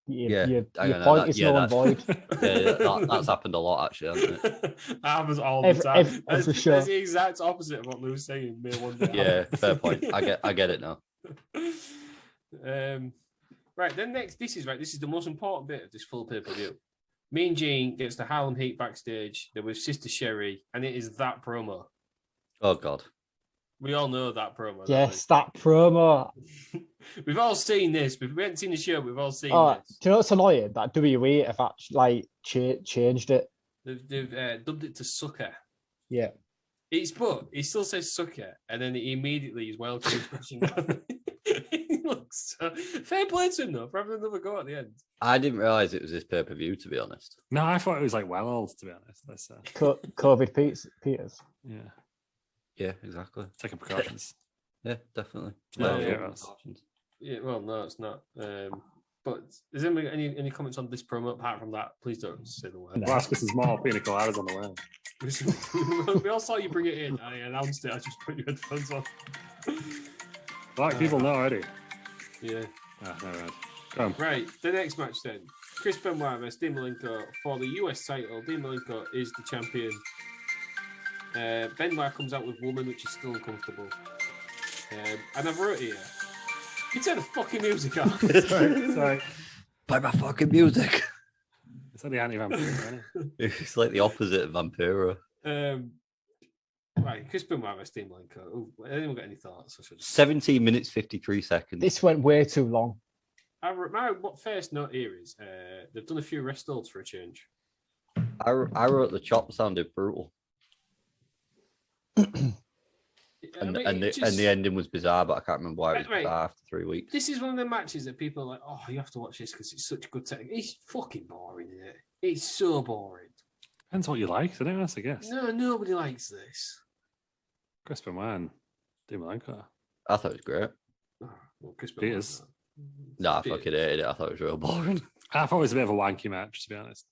Your I know point that- is yeah, null and void. Yeah, that's happened a lot, actually, hasn't it? That happens all the time. Every show. That's the exact opposite of what Lou's saying. May one day Yeah, happen. fair point. I get it now. Right, then next, this is the most important bit of this full pay-per-view. Mean Gene gets the Harlem Heat backstage. They're with Sister Sherry, and it is that promo. Oh, God. We all know that promo. Yes, that promo. We've all seen this. If we haven't seen the show, we've all seen Oh, this. do you know what's annoying? That WWE have actually like changed it. They've dubbed it to Sucker. Yeah. He still says Sucker, and then he immediately is well expression. He looks so... Fair play to him, though, for having another go at the end. I didn't realise it was this pay-per-view, to be honest. No, I thought it was like well old, to be honest. Let's, COVID Peters. yeah, Yeah, exactly. taking precautions. Yeah, definitely. Yeah, yeah, yeah. that's- Yeah, well, no, it's not. But is there any comments on this promo apart from that? Please don't say the word. Well, that's because there's more pina coladas on the way. We all saw you bring it in. I announced it. I just put your headphones on. Black people know already. Yeah. Ah, no, right. Go on. Right. The next match then. Chris Benoit versus Dean Malenko for the US title. Dean Malenko is the champion. Benoit comes out with Woman, which is still uncomfortable. And I've wrote here. You turn the fucking music on. Sorry. Play my fucking music. It's like the anti-vampire, isn't it? It's like the opposite of Vampiro. Right, Chris Benoit versus Dean Malenko. Ooh, anyone got any thoughts? 17 minutes, 53 seconds. This went way too long. My first note here is they've done a few rest holds for a change. I wrote the chop sounded brutal. And the ending was bizarre, but I can't remember why it was bizarre after 3 weeks. This is one of the matches that people are like, oh, you have to watch this because it's such good technique. It's fucking boring, isn't it? It's so boring. Depends what you like, I don't know, I guess. No, nobody likes this. Chris Benoit and Dean Malenko. I thought it was great. Oh, well, Chris Benoit. Peters. No, I fucking hated it. I thought it was real boring. I thought it was a bit of a wanky match, to be honest.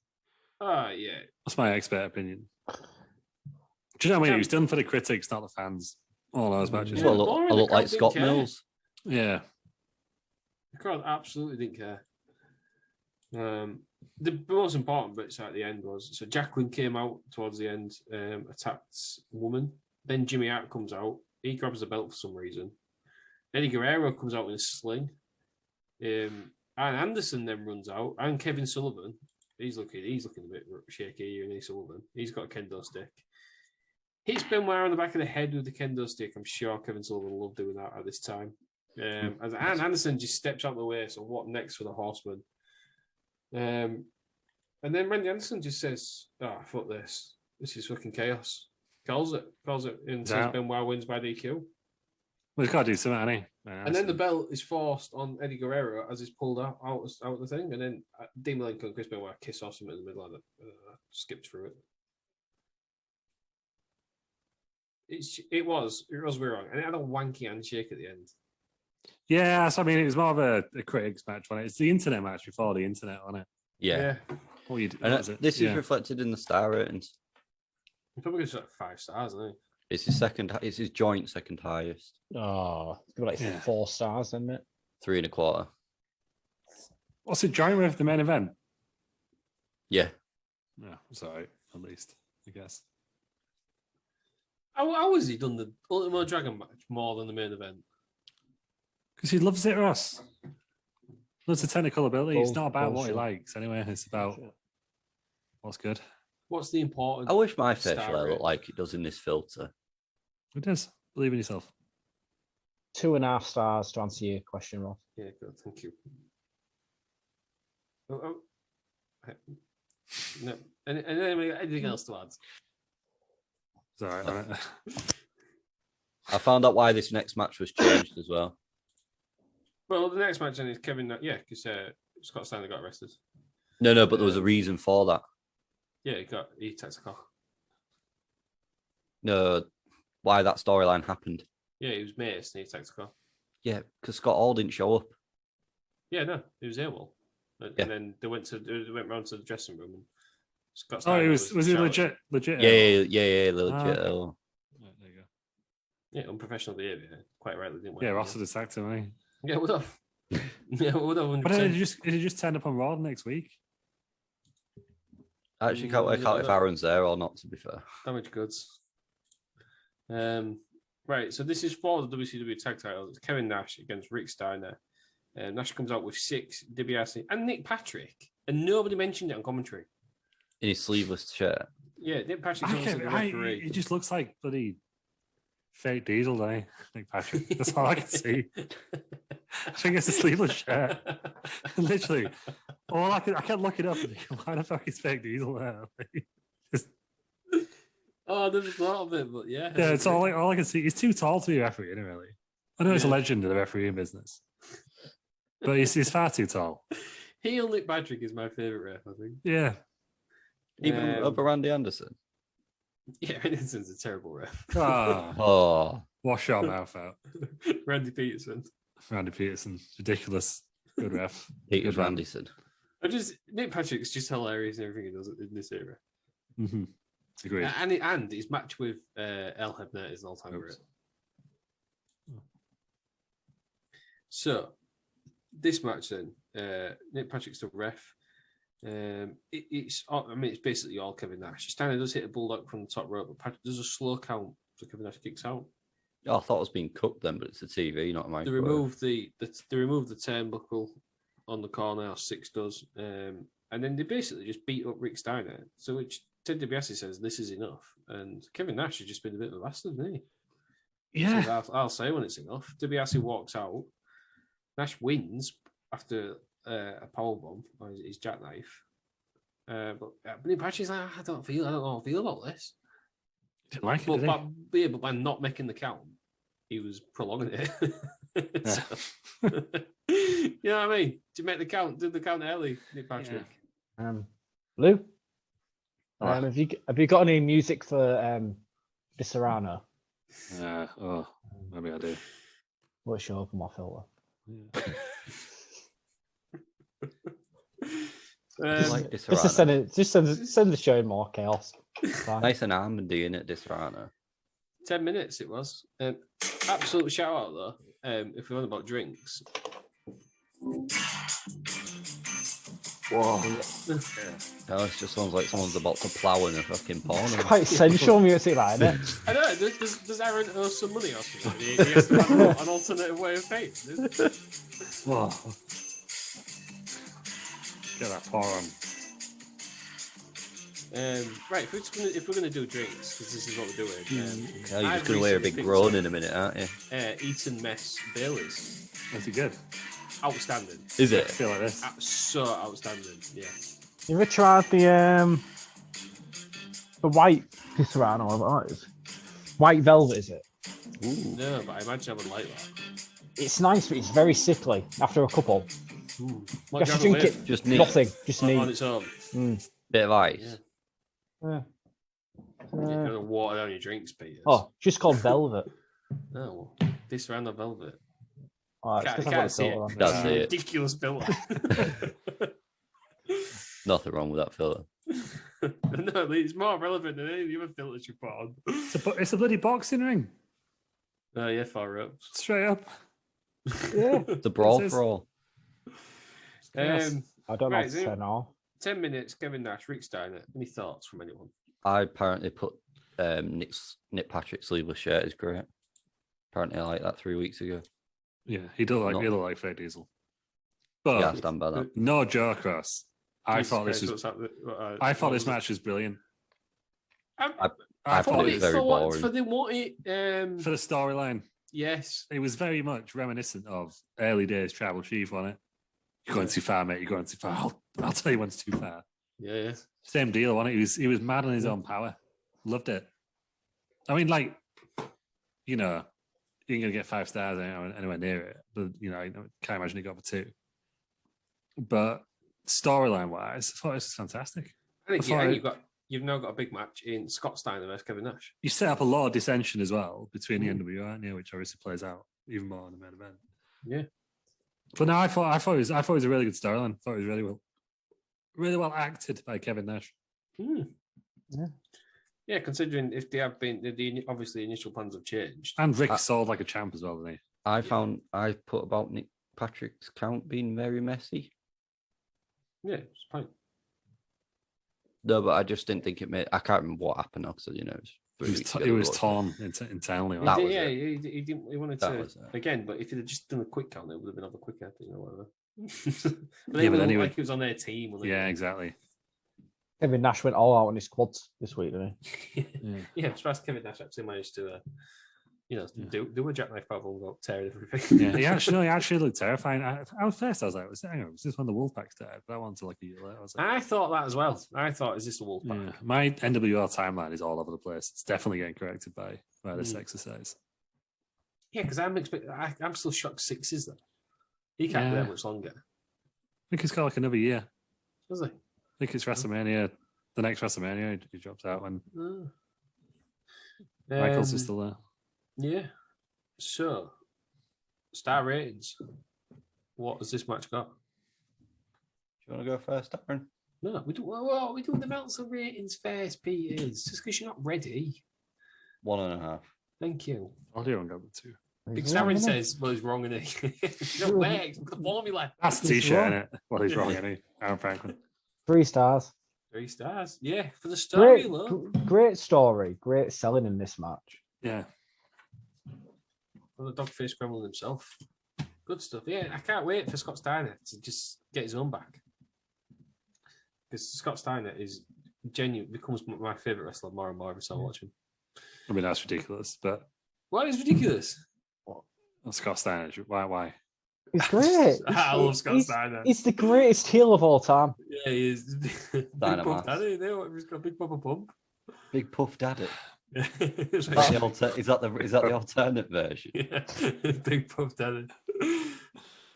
Oh, yeah. That's my expert opinion. Do you know what I mean? It was done for the critics, not the fans. All those matches. Yeah, Well, boring, I the look like crowd didn't Scott care. Mills. Yeah. The crowd absolutely didn't care. The most important bits at the end was so Jacqueline came out towards the end, attacked Woman. Then Jimmy Hart comes out. He grabs the belt for some reason. Eddie Guerrero comes out with a sling. And Anderson then runs out. And Kevin Sullivan. He's looking a bit shaky here, and Sullivan. He's got a kendo stick. Hits Benoit on the back of the head with the kendo stick. I'm sure Kevin Sullivan will love doing that at this time. And Anderson just steps out of the way. So what next for the Horseman? And then Randy Anderson just says, "Oh, fuck this! This is fucking chaos." Calls it, and says Benoit wins by DQ. Well, he's got to do something, hasn't he? And then the belt is forced on Eddie Guerrero as he's pulled out of the thing, and then Dean Malenko and Chris Benoit kiss off him in the middle of it. Skipped through it. It was weird, and it had a wanky handshake at the end. Yeah, so I mean, it was more of a critics match, wasn't it? It's the internet match before the internet, wasn't it? Yeah. What you do? And this is reflected in the star ratings. He probably gives like 5 stars, isn't he? It's his second. It's his joint second highest. Oh, it's gonna be like 4 stars, isn't it? 3.25. What's it joint with the main event? Yeah. Yeah, sorry, at least, I guess. How has he done the Ultimate Dragon match more than the main event? Because he loves it, Ross. Loves the technical ability. It's not about what he Bullshit. likes anyway. It's about what's good. What's the important? I wish my facial star hair rate? looked like it does in this filter. It does. Believe in yourself. 2.5 stars to answer your question, Ross. Yeah, good. Thank you. No. Anything else to add? It's all right. I found out why this next match was changed as well. Well, the next match then is Kevin. Yeah, because Scott Steiner got arrested. No, but there was a reason for that. Yeah, he takes a cock. No, why that storyline happened. Yeah, he was maced and he takes a cock. Yeah, because Scott Hall didn't show up. Yeah, no, he was AWOL. And then they went round to the dressing room and Scott Steiner was he shouting. legit? Yeah, legit. Oh. There you go. Yeah, unprofessional behaviour. Quite rightly didn't. Yeah, Ross had attacked him, eh? Yeah, would have. Yeah, would have. But did he just turn up on Raw next week? I actually can't work out if Aaron's there or not, to be fair. Damaged goods. Right, so this is for the WCW tag titles. It's Kevin Nash against Rick Steiner. Nash comes out with 6, DiBiase and Nick Patrick, and nobody mentioned it on commentary. In his sleeveless shirt. Yeah, Nick Patrick's obviously the referee. He just looks like bloody fake Diesel, doesn't he? Nick Patrick. That's all I can see. I think it's a sleeveless shirt. Literally. Well, I can't look it up and think, why the fuck is fake Diesel there? Oh, I never thought of it, but yeah. Yeah, it's all I can see. He's too tall to be a referee, isn't he, really? I know he's a legend of the refereeing business, but he's far too tall. Heel Nick Patrick is my favourite ref, I think. Yeah. Even over Randy Anderson. Yeah, Anderson's a terrible ref. Oh. Wash your mouth out. Randy Peterson. Randy Peterson. Ridiculous. Good ref. Peter Good Anderson. Nick Patrick's just hilarious in everything he does in this era. Mm-hmm. Agreed. And his match with El Hebner is an all-time great. So, this match then, Nick Patrick's the ref. It's basically all Kevin Nash. Steiner does hit a bulldog from the top rope, but Patrick does a slow count, so Kevin Nash kicks out. Oh, I thought it was being cooked then, but it's a TV, not a microwave. They remove the turnbuckle on the corner, 6 does, and then they basically just beat up Rick Steiner. So which Ted DiBiase says this is enough, and Kevin Nash has just been a bit of a bastard, hasn't he? Yeah. So I'll say when it's enough. DiBiase walks out. Nash wins after a powerbomb or his jackknife. But Nick Patrick's like, I don't know how I feel about this. Didn't like but, it, but by not making the count, he was prolonging it. Yeah. You know what I mean? Did you make the count? Did the count early, Nick Patrick? Yeah. Lou, have you got any music for Disaronno? Maybe I do. What's your open my filter? Like Just send the show in more chaos. Nice and Armandy in it, Disaronno. 10 minutes it was. Absolute shout out though. If we're on about drinks. Whoa. No, it just sounds like someone's about to plough in a fucking porno. It's quite sensual music, like, isn't it? I know. Does Aaron owe some money or something? He has to have an alternative way of paying. Whoa. Get that pour on. Right, if we're gonna do drinks, because this is what we're doing. You're just going to wear a big groan in a minute, aren't you? Eton Mess Baileys. Is it good? Outstanding. Is it? I feel like this. So outstanding. Yeah. You ever tried the white Disaronno? White velvet, is it? Ooh. No, but I imagine I would like that. It's nice, but it's very sickly after a couple. What Just do you have drink with? it. Just neat. Nothing. Just On neat. its own. Bit of ice. Yeah. Yeah. You're gonna water down your drinks, Peter. Oh, just called Velvet. No, this round of velvet. Oh, it's Can't, 'cause I've can't got see filter on. it. That's It's a it. ridiculous filter. Nothing wrong with that filter. No, it's more relevant than any of the other filters you put on. It's a bloody boxing ring. Oh yeah, far up. Straight up. Yeah. It's a brawl This is- for all. Yes. I don't know Right, what to so- say now. 10 minutes, Kevin Nash, Rick Steiner. Any thoughts from anyone? I apparently put Nick Patrick's sleeveless shirt is great. Apparently, I like that 3 weeks ago. Yeah, he does Not- like Fair Diesel. But Yeah, I stand by that. no joke, Ross. I Jesus thought this Christ, was. what's happening? I thought What this was it? match was brilliant. I thought it was very for what, boring. for the what it For the storyline, yes. it was very much reminiscent of early days Tribal Chief, wasn't it? You're going too far, mate. You're going too far. I'll tell you when it's too far. Yeah. Same deal, wasn't it? He was mad on his own power. Loved it. I mean, like, you know, you ain't gonna get 5 stars anywhere near it. But you know, I can't imagine he got for 2. But storyline wise, I thought this was fantastic. I think Before you've now got a big match in Scott Steiner versus Kevin Nash. You set up a lot of dissension as well between the Mm. NWO, aren't you? Which obviously plays out even more in the main event. Yeah. But no, I thought it was a really good storyline. I thought it was really well acted by Kevin Nash. Yeah, considering if they have been, the obviously initial plans have changed. And Rick sold like a champ as well, didn't he? I put about Nick Patrick's count being very messy. Yeah, it's fine. No, but I just didn't think it made. I can't remember what happened now because It was torn internally. That He was did, it. he didn't. He wanted That to was it. again, but if he'd have just done a quick count, it would have been over quicker, you know, whatever. but Yeah, but anyway, anyway. like he was on their team. wasn't he? Yeah, exactly. Kevin Nash went all out on his quads this week, didn't Yeah, I'm surprised Kevin Nash actually managed to, Yeah. do a jackknife problem and go tear everything. Yeah, he actually looked terrifying. At first, I was like, hang on, was this when the Wolfpack started? That one to like a year later. I was like, I thought that as well. I thought, is this a wolf pack? yeah. My NWL timeline is all over the place. It's definitely getting corrected by this exercise. Yeah, because I'm still shocked 6 is there. He can't be Yeah. that much longer, I think he's got like another year. does he? I think it's WrestleMania. The next WrestleMania, he drops out when Michaels is still there. Yeah. So, star ratings. What has this match got? Do you want to go first, Aaron? No, we do. Well, we doing the Meltzer ratings first, Peters. Just because you're not ready. 1.5. Thank you. I'll do one go with 2. he? Because Aaron says, "Well, he's wrong, isn't he?" You don't work. Look at the formula. That's a He's t-shirt, wrong. innit? Well, he's wrong, isn't he? Aaron Franklin. 3 stars. 3 stars. Yeah, for the story, Great, look. great story. Great selling in this match. Yeah. From the dogface gremlin himself. Good stuff. Yeah, I can't wait for Scott Steiner to just get his own back. Because Scott Steiner is genuine, becomes my favourite wrestler more and more every time I watch him. I mean, that's ridiculous, but Why is ridiculous? well, Scott Steiner, why? He's great. I love Scott Steiner. He's the greatest heel of all time. Yeah, he is. Big Dynamite. Puff Daddy, you know, he's got a big papa pump. Big Puff Daddy. It's Is like- that the alternate version? yeah, Big Puff Daddy.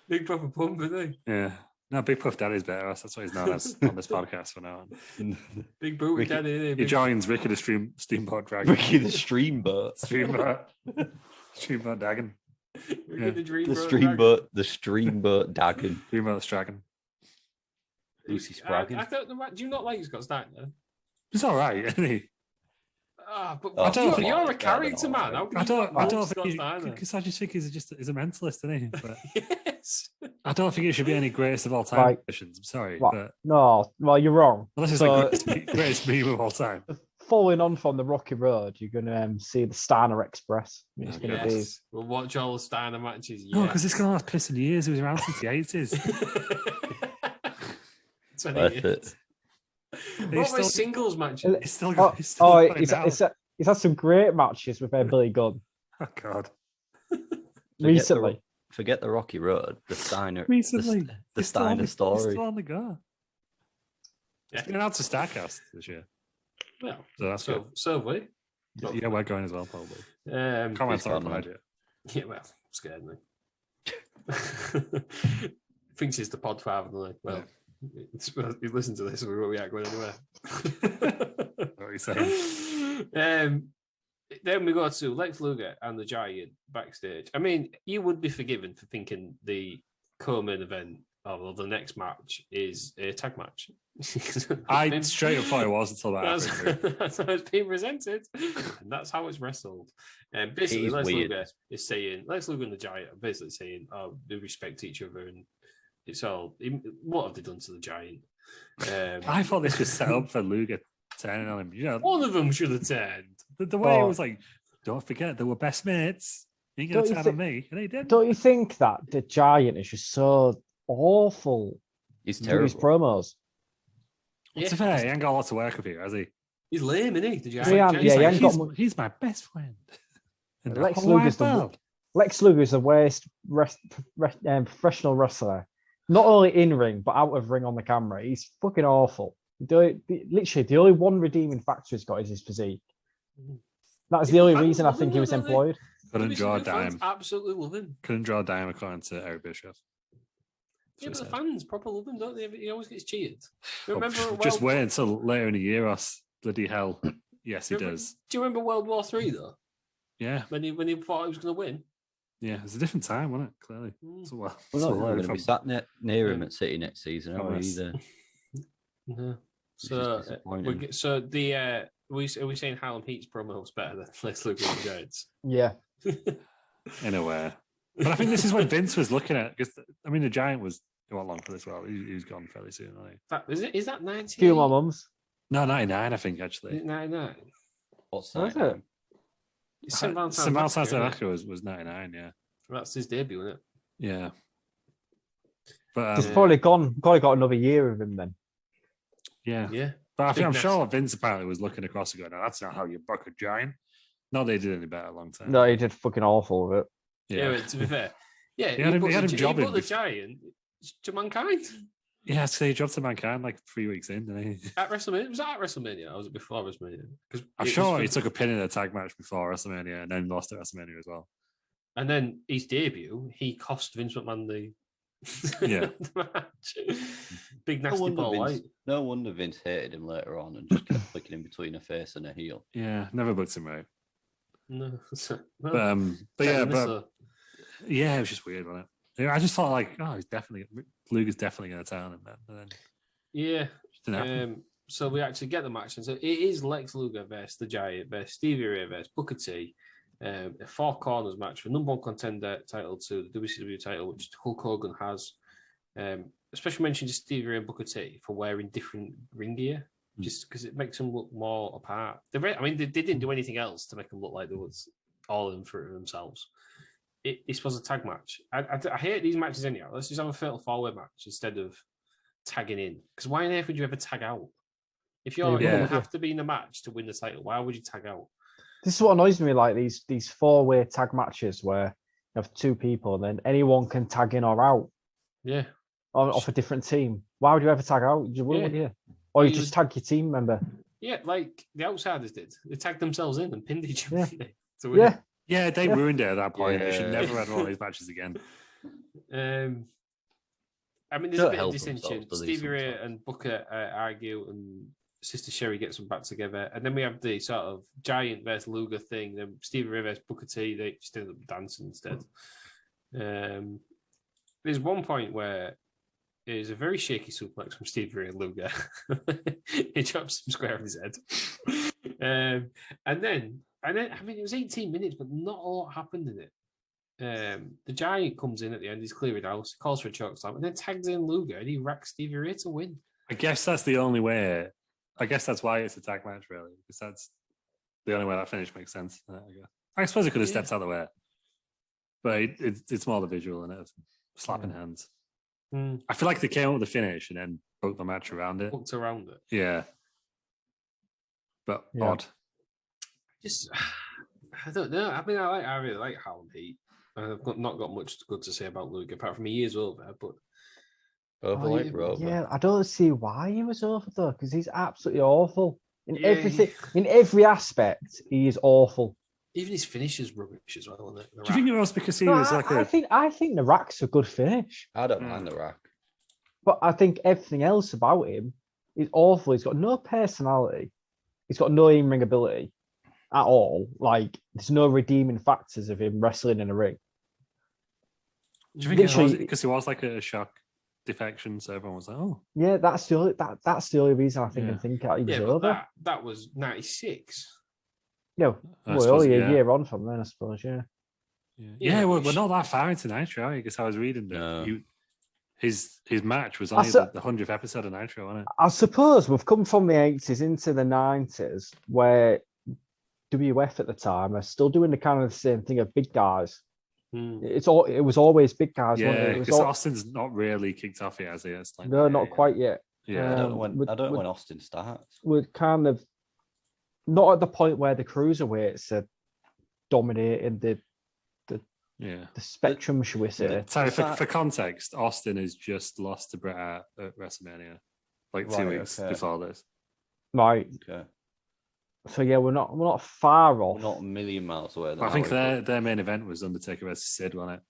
Big Papa Pump, isn't Yeah. No, Big Puff Daddy's better. That's what he's known as on this podcast for now on. he? Big Booty Ricky- Daddy, isn't he? He Big- joins Ricky the Steamboat Dragon. Ricky the Streamboat. Steamboat Dragon. Ricky yeah. the Dream The Bro Streamboat Dagon. Steamboat Dragon. Lucy Dragon. Spraggan. I don't know. Do you not like Scott Steiner? He's all right, isn't he? But Oh, you're a better character, than man. all How can I you don't not love think Scott Steiner? because I just think he's a mentalist, isn't he? But Yes. I don't think it should be any greatest of all time Right. positions. I'm sorry, What? but No, well, you're wrong. unless it's So- like greatest meme of all time. Following on from the Rocky Road, you're going to see the Steiner Express. It's going to be. Yes. We'll watch all the Steiner matches. No, because yes. this guy has pissing years. He was around since the 80s. 20 Worth years. it. What He's about still- singles matches? He's still, Oh, he's still oh going he's had some great matches with Billy Gunn Oh, God. recently. Forget the Rocky Road. The Steiner. Recently. The He's still on Steiner He's story. still on the go. Yeah. He's been out to StarCast this year. Well, So that's good. so have we. Yeah, we're going as well, probably. it's Comments are a fun, idea. Yeah, well, scared me. Thinks it's the pod father, doesn't he? Well, you listen to this, we aren't going anywhere. What are you saying? Then we go to Lex Luger and the Giant backstage. I mean, you would be forgiven for thinking the co-main event or the next match is a tag match. I straight up thought it was until that happened. That's how it's being presented, and that's how it's wrestled. And basically, It is Lex weird. Luger is saying, Lex Luger and the Giant are basically saying, "Oh, they respect each other," and it's all. What have they done to the Giant? I thought this was set up for Luger turning on him. You know, One of them should have turned. the way it was like, don't forget they were best mates. You ain't gonna turn on me, and he did. Don't you think that the Giant is just so awful? He's with terrible. his promos. To be fair, he ain't got a lot to work with here, has he? He's lame, isn't he? The Giant. He ain't got He's my best friend. in the Lex whole Luger's wide world. Lex Luger is the worst professional wrestler. Not only in ring, but out of ring on the camera. He's fucking awful. Literally, the only one redeeming factor he's got is his physique. That's the only reason I think he was employed. Couldn't draw a dime. Absolutely love him. Couldn't draw a dime according to Eric Bischoff. Yeah, but the fans proper love him, don't they? He always gets cheered. Oh, Remember just wait until later in the year, Ross. Bloody hell. Yes, he does. Do you remember World War III though? Yeah. When he thought he was going to win. Yeah, it's a different time, wasn't it? Clearly. So, We're not going to be sat near him at City next season, are we? Yes. Either. No. Are we saying Harlem Heat's promo was better than Lex Luger and the Giants? Yeah. In a way. But I think this is when Vince was looking at, because I mean, the Giant was not long for this. Well, he's gone fairly soon, hasn't he? Is that 90? Few more mums. No, 99, I think, actually. 99. What's What is that? it? St. Valentine's St. Valentine's Massacre, was 99, yeah. that's his debut, isn't it? Yeah. But He's probably got another year of him then. yeah. Yeah. But I'm Big sure Vince apparently was looking across and going, no, that's not how you book a Giant. No, they did any better a long time. No, he did fucking awful with it. Yeah, but to be fair. Yeah, He had him jobbing He put the Giant to Mankind Yeah, so he dropped to Mankind like 3 weeks in, didn't he? at WrestleMania. Was that at WrestleMania or was it before WrestleMania? I'm sure he took a pin in a tag match before WrestleMania and then lost at WrestleMania as well. And then his debut, he cost Vince McMahon the the match. Big nasty Paul White. No wonder Vince hated him later on and just kept flicking him between a face and a heel. Yeah, never booked him right. No, Yeah, it was just weird, wasn't it? I just thought like, Luger's definitely going to turn him then. And then yeah. didn't happen. So we actually get the match, and so it is Lex Luger versus the Giant versus Stevie Ray versus Booker T. A four corners match for number one contender title to the WCW title, which Hulk Hogan has. Special mention to Stevie Ray and Booker T for wearing different ring gear, just because it makes them look more apart. They didn't do anything else to make them look like they was all in for themselves. This was a tag match. I hate these matches anyhow. Let's just have a fatal four-way match instead of tagging in. Because why on earth would you ever tag out? If you have to be in the match to win the title, why would you tag out? This is what annoys me, like these four-way tag matches where you have two people and then anyone can tag in or out. Yeah. Off a different team. Why would you ever tag out? You wouldn't, yeah. Or you just tag your team member. Yeah, like the Outsiders did. They tagged themselves in and pinned each other. Yeah. Yeah, they ruined it at that point. They should never have one of these matches again. There's a bit of dissension. Stevie Ray and Booker argue, and Sister Sherry gets them back together. And then we have the sort of Giant versus Luger thing. Then Stevie Ray versus Booker T. They just ended up dancing instead. There's one point where there's a very shaky suplex from Stevie Ray and Luger. He drops him square on his head. And then, it was 18 minutes, but not a lot happened in it. The Giant comes in at the end, he's clearing out, calls for a choke slam, and then tags in Luger, and he racks Stevie Ray to win. I guess that's the only way. I guess that's why it's a tag match, really, because that's the only way that finish makes sense. I suppose it could have stepped out of the way, but it's more the visual and it's slapping hands. I feel like they came up with the finish and then booked the match around it. Booked around it. Yeah. But odd. I don't know. I really like Harlem Heat. I've not got much good to say about Luger, apart from he is over, but Yeah, I don't see why he was over though, because he's absolutely awful. In everything, in every aspect, he is awful. Even his finish is rubbish as well, isn't it? Do you think it was because he No, was like I think the rack's a good finish, I don't mind the rack. but I think everything else about him is awful. He's got no personality. He's got no in-ring ability at all. Like, there's no redeeming factors of him wrestling in a ring. Do you think it was because he was like a shock defection, so everyone was like, "Oh, Yeah, that's the only reason I think Yeah. I'm thinking he was but over. that was 96. No, I we're suppose, only yeah. a year on from then, I suppose. Yeah. yeah, we're not that far into Nitro, because I was reading that No. his match was only the 100th episode of Nitro, wasn't it? I suppose we've come from the 80s into the 90s, where WF at the time are still doing the kind of the same thing of big guys. It was always big guys. Yeah, wasn't it? because Austin's not really kicked off yet, has he? It's like, No, not quite yet. Yeah, I don't know when Austin starts. We're kind of not at the point where the cruiserweights are dominating the spectrum, shall we say? Sorry, for context, Austin has just lost to Bret Hart at WrestleMania, like 2 weeks before this. Right. Okay. So yeah, we're not far off. We're not a million miles away. I think their main event was Undertaker versus Sid, wasn't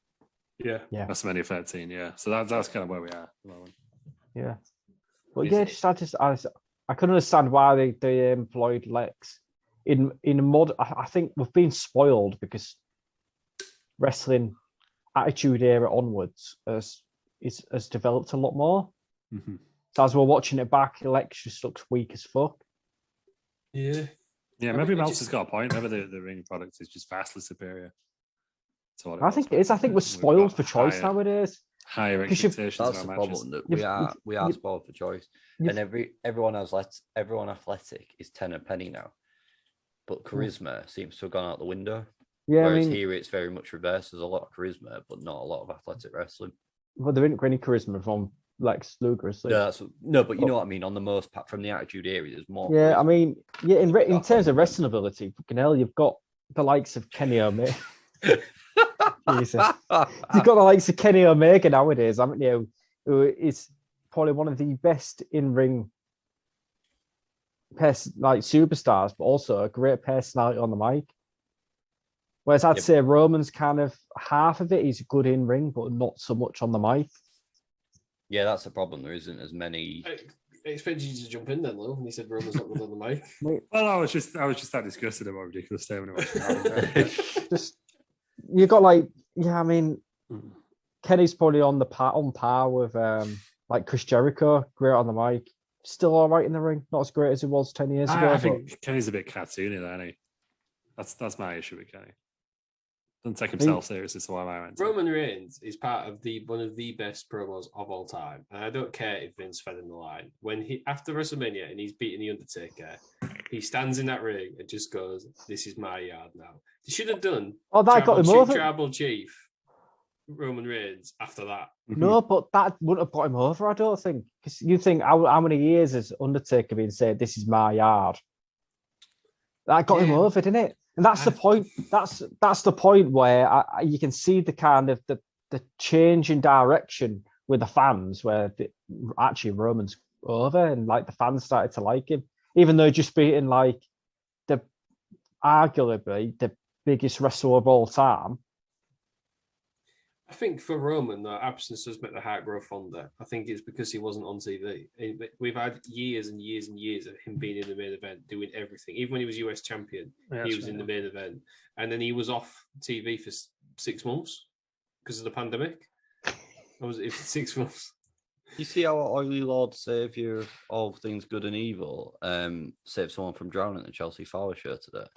it? Yeah. WrestleMania 13. Yeah, so that's kind of where we are at the moment. Yeah, but yeah, I couldn't understand why they employed Lex in mod. I think we've been spoiled because wrestling Attitude Era onwards has developed a lot more. Mm-hmm. So as we're watching it back, Lex just looks weak as fuck. Yeah. Yeah, maybe Meltzer's got a point. Maybe the ring product is just vastly superior to what it I was. think it is. I think we're spoiled for choice nowadays. Higher expectations. That's the problem. That we are spoiled for choice, and everyone athletic is 10 a penny now, but charisma seems to have gone out the window. Yeah, whereas here it's very much reversed. There's a lot of charisma, but not a lot of athletic wrestling. Well, there isn't any charisma from Lex Luger. No, but you know what I mean. On the most part, from the Attitude Era, there's more. Yeah, charisma. I mean, yeah, in terms of wrestling ability, fucking hell, you've got the likes of Kenny Omega. Jesus. You've got the likes of Kenny Omega nowadays, haven't you? Who is probably one of the best in-ring superstars, but also a great personality on the mic. Whereas I'd say Roman's kind of half of it. He's good in-ring, but not so much on the mic. Yeah, that's the problem. There isn't as many. I expected you to jump in then, Lou, and he said Roman's not good on the mic. Well, I was just that disgusted about ridiculous statement. Just you got I mean, Kenny's probably on par with like Chris Jericho, great on the mic, still all right in the ring, not as great as he was 10 years ago. I think Kenny's a bit cartoony, though, isn't he? That's my issue with Kenny. Doesn't take himself seriously, so why am I meant to? Roman Reigns is part of one of the best promos of all time, and I don't care if Vince fed him the line. When he after WrestleMania and he's beating the Undertaker, he stands in that ring and just goes, "This is my yard now." They should have done. Oh, that got him over. Tribal Chief Roman Reigns after that. No, but that wouldn't have got him over, I don't think. Because you think how many years has Undertaker been saying, "This is my yard"? That got him over, didn't it? And that's the point. That's the point where you can see the kind of the change in direction with the fans, where actually Roman's over, and like the fans started to like him, even though just beating like arguably the biggest wrestler of all time. I think for Roman, the absence does make the heart grow fonder. I think it's because he wasn't on TV. We've had years and years and years of him being in the main event, doing everything. Even when he was US champion, he was in the main event. And then he was off TV for 6 months because of the pandemic. Or was it 6 months? You see our oily Lord Saviour of all things good and evil saved someone from drowning at the Chelsea Flower Show today.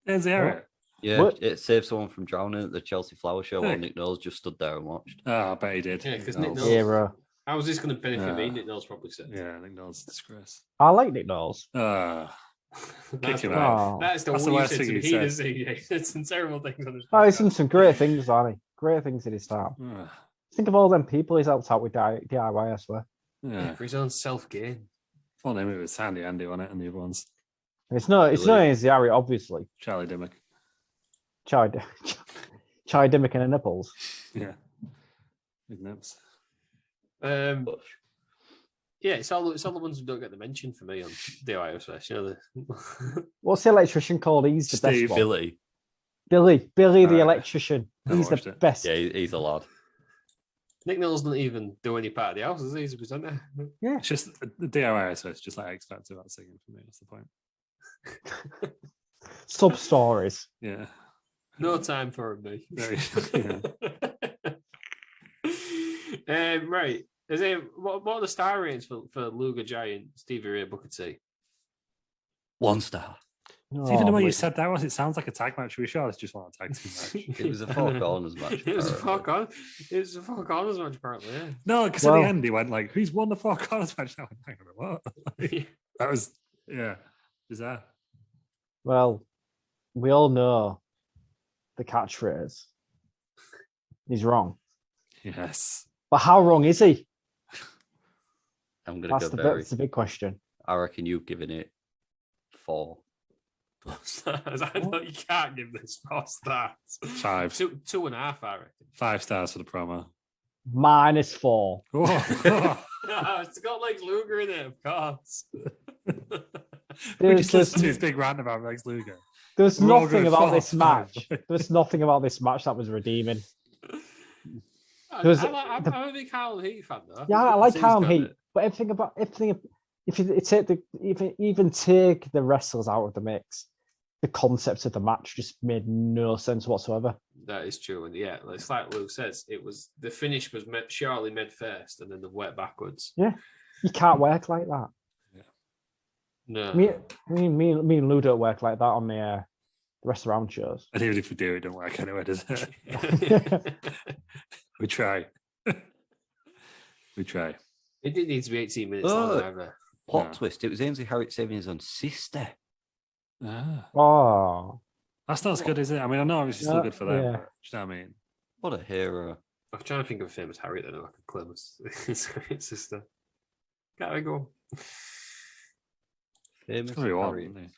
There's the area. Yeah, it saved someone from drowning at the Chelsea Flower Show while Nick Knowles just stood there and watched. Oh, I bet he did. Yeah, because Nick Knowles. Era. How is this going to benefit me? Nick Knowles probably said. Yeah, Nick Knowles is a disgrace. I like Nick Knowles. Kick him out. That's the worst thing you said to me. He said some terrible things on his podcast. He's done some great things, hasn't he? Great things in his time. Think of all them people he's helped out with DIY, I swear. Yeah, for his own self-gain. Full name it was Sandy Andy on it, and the other ones. It's not Harry, obviously. Charlie Dimmock. Charlie Dimmock and the nipples. Yeah. Big nips. Yeah, Yeah, it's all the ones who don't get the mention for me on DIY. You know, What's the electrician called? He's the Steve. best one. Billy. Billy the electrician. I He's the watched it. best. Yeah, he's a lad. Nick Knowles doesn't even do any part of the house, is he? He's a presenter. Yeah. It's just the DIY, so it's just like X Factor about singing for me. That's the point. Sub stories. Yeah. No time for me. Yeah. Right. Is it what are the star ratings for Luger Giant, Stevie Ray, Booker T? 1 star. So even the way you wait. said that it sounds like a tag match. Are we sure it's just one tag team match? It was a 4 corners match. It was a apparently. It was a 4 corners match, apparently. Yeah. No, because at the end he went like, "Who's won the 4 corners match?" I went, "Hang on, what?" Like, that was bizarre. Well, we all know the catchphrase. He's wrong. Yes. But how wrong is he? I'm going to That's go very. that's the big question. I reckon you've given it 4. I know you can't give this 4 stars. 5. 2.5, I reckon. 5 stars for the promo. -4. Oh, It's got Lex Luger in it, of course. we just There's, listened to his big rant about Lex Luger. there's We're all nothing going about this 4-5. match. There's nothing about this match that was redeeming. I'm a big Harlem Heat fan, though. Yeah, I like He's Harlem got Heat, it. but everything. If you take even take the wrestlers out of the mix, the concept of the match just made no sense whatsoever. That is true, and yeah, it's like Luke says, it was the finish was surely mid first, and then the work backwards. Yeah, you can't work like that. No, Me and Lou don't work like that on the restaurant shows. And even if we do, it don't work anyway, does it? We try. We try. It didn't need to be 18 minutes Oh. long either. Plot No. twist. It was Ainsley Harriet saving his own sister. Ah, Oh, that's not as good, is it? I mean, I know obviously still good for them. Yeah. But, do you know what I mean? What a hero. I'm trying to think of a famous Harriet that I could claim as his sister. Gotta go. Famous It's gonna be one. Harriet. Isn't it?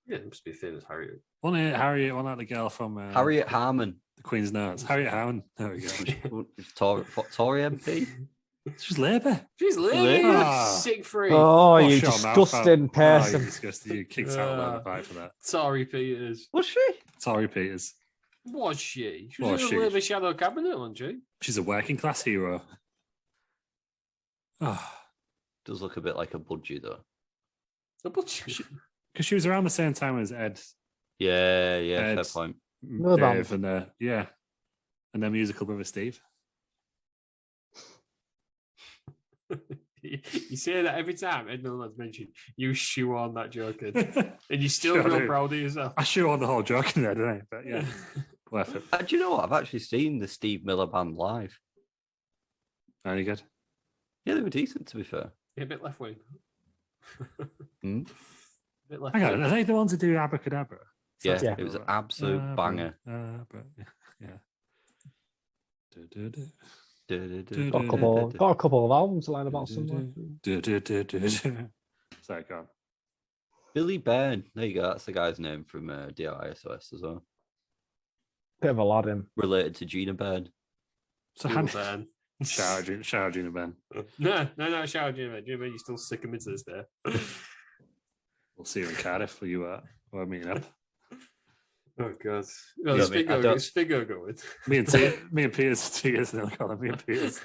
Yeah, it must be a famous Harriet. Wasn't it Harriet? Wasn't that the girl from Harriet Harmon. the Queen's Notes? Harriet Harman. There we go. Tory MP. She's Labour. She's living Ah. sick free. oh, you Wash your mouth disgusting out. person. Oh, you disgusting. You kicked out of Labour Party for that. Sorry, Peters. Was she? Sorry, Peters. Was she? She Was was in she? a Labour shadow cabinet, wasn't she? She's a working class hero. Oh, Does look a bit like a budgie though. But because she was around the same time as Ed, Yeah, fair Ed's- point. Dave, and and their musical brother Steve. you say that every time Ed Milner's mentioned, you shoe on that joke, and you still Sure feel do. proud of yourself. I shoe on the whole joke in there, don't I? But yeah, worth it. Do you know what? I've actually seen the Steve Miller Band live. Very good. Yeah, they were decent, to be fair. Yeah, a bit left wing. Hmm? A bit left Hang on, wing. are they the ones who do Abracadabra? Yeah, Yeah. it was an absolute banger. Yeah. Got a couple of albums lying about somewhere. Sorry, go on. Billy Byrne. There you go. That's the guy's name from DISOS as well. Bit of a lad him. Related to Gina Byrne. So Cool, how Ben. shout out Gina Ben. No, shout out Jimmy. Jimmy, you still sick of me to this day. We'll see you in Cardiff where you are. We're meeting up. Oh god. Well, Yeah, it's I mean, I don't- Figo going. Me and Piers 2 years ago, calling me and Piers.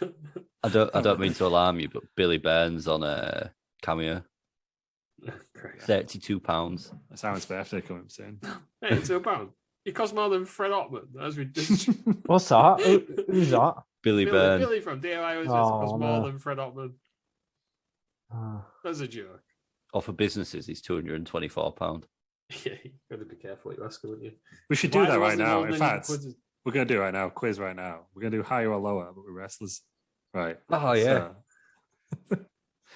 I don't mean to alarm you, but Billy Byrne's on a cameo. Christ. £32. That's Aaron's birthday coming soon. Hey, it's £2. It costs more than Fred Ottman. That's ridiculous. What's that? Who's that? Billy Byrne. Billy from DIY Oh, costs more no. than Fred Ottman. Ah. That's a joke. Or for businesses, he's £224. Yeah, you gotta be careful what you ask, wouldn't you? We should do Why that right wasn't now. more In than fact, quizzes? we're going to do it right now. Quiz right now. We're going to do higher or lower, but we're wrestlers. Right. Oh, yeah.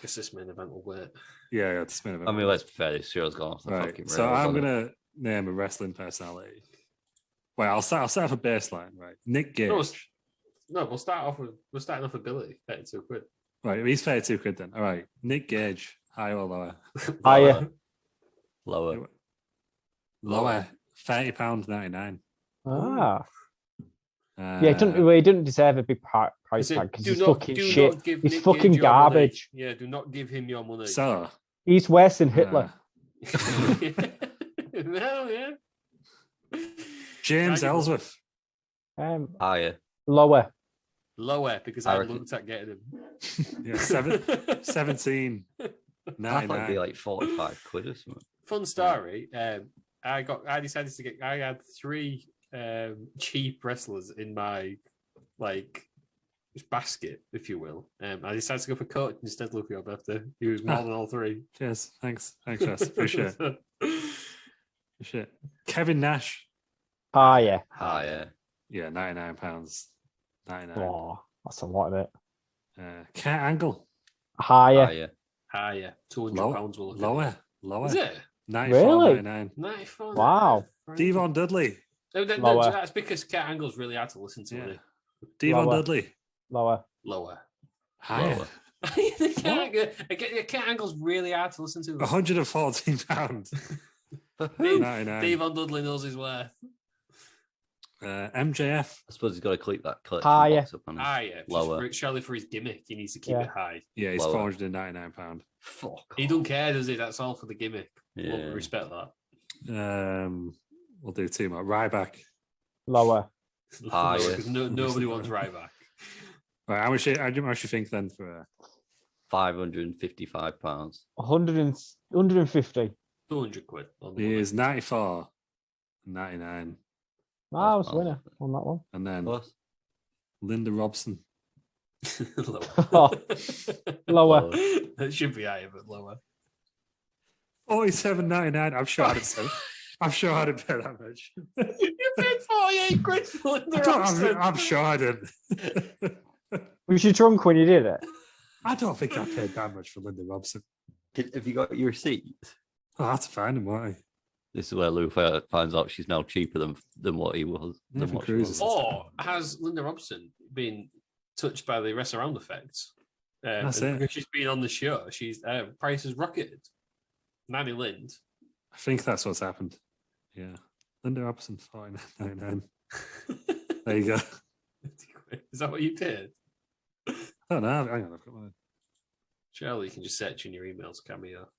Guess this main event will wait. Yeah, it's been a bit. I mean, let's be fair, this show's gone off the right. fucking rails. So I'm hasn't it? going to name a wrestling personality. Wait, I'll start off a baseline. Right. Nick Gage. No, we're starting off with Billy. £32. Right, he's £32 then. All right. Nick Gage, higher or lower? Higher. Lower. Lower. £30.99. Ah. Yeah, he didn't deserve a big price tag because he's fucking shit. He's fucking garbage. Yeah, do not give him your money. So he's worse than Hitler. Well, yeah. James Ellsworth. Higher. Lower because I looked at getting him. Yeah, 17. I thought it'd be like 45 quid or something. Fun story. I decided to get. I had 3 cheap wrestlers in my basket, if you will. I decided to go for Coach instead. Look, your birthday. He was more than all 3. Cheers. Thanks, Jess. Appreciate it. Kevin Nash. Higher. Yeah, £99. 99. Oh, that's a lot of it. Kurt Angle. Higher. £200 Lower. Is it? 94.99. 94. Wow. Devon Dudley. No, Lower. that's because Kurt Angle's really hard to listen to. Yeah. Devon Dudley. Lower. Higher. Kurt Angle's really hard to listen to. £114. Devon Dudley knows his worth. MJF. I suppose he's got to keep that collection Higher. box up on his Higher. lower. Surely for his gimmick, he needs to keep it high. Yeah, he's Lower. £499. Fuck. He don't care, does he? That's all for the gimmick. Yeah. We'll respect that. We'll do 2 more. Ryback. Lower. Higher. Nobody wants Ryback. Right, how much you think then for £555. 150. 200 quid. he is 94.99. I was winner on that one. And then Plus. Linda Robson. Lower. That should be higher, but lower. $47.99. I'm sure I didn't pay that much. You paid 48 quid for Linda Robson. I'm sure I didn't. Was you drunk when you did it? I don't think I paid that much for Linda Robson. Have you got your receipts? I'll have to find him, why? This is where Lou finds out she's now cheaper than what he was. Yeah, Than what cruises. she was. Or has Linda Robson been touched by the rest around effects? That's and it. because she's been on the show, she's price has rocketed. Nanny Lind. I think that's what's happened. Yeah. Linda Robson, $49.99. There you go. Is that what you paid? Oh no, hang on, I've got mine. Surely you can just search in your emails, Cameo.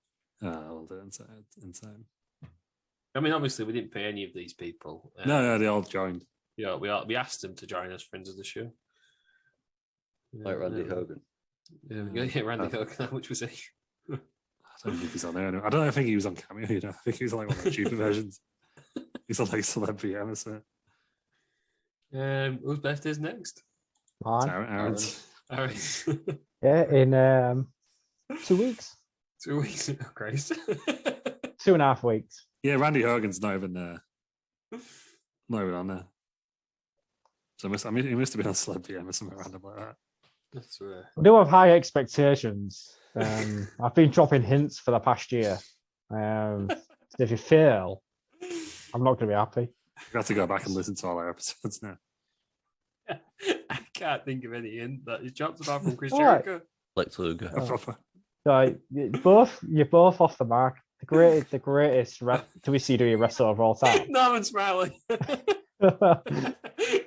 I'll do it inside. I mean, obviously, we didn't pay any of these people. No, they all joined. Yeah, we asked them to join as friends of the show. Like Randy Hogan. Yeah, Randy Hogan. How much was he? I don't think he's on there. I don't think he was on Cameo. I think he was on like one of the cheaper versions. He's on like Celebrity Emerson. Whose birthday's next? Mine. Aaron's. Yeah, in 2 weeks. 2 weeks. Oh, Christ. 2.5 weeks. Yeah, Randy Hogan's not even on there. So he must have been on Celebrity Emerson or random like that. That's right. I do have high expectations. I've been dropping hints for the past year. So if you fail, I'm not going to be happy. We have to go back and listen to all our episodes now. I can't think of any hint that he's dropped apart from Chris All right. Jericho. Lex Luger. So you're both off the mark. The greatest WCW wrestler of all time. Norman Smiley.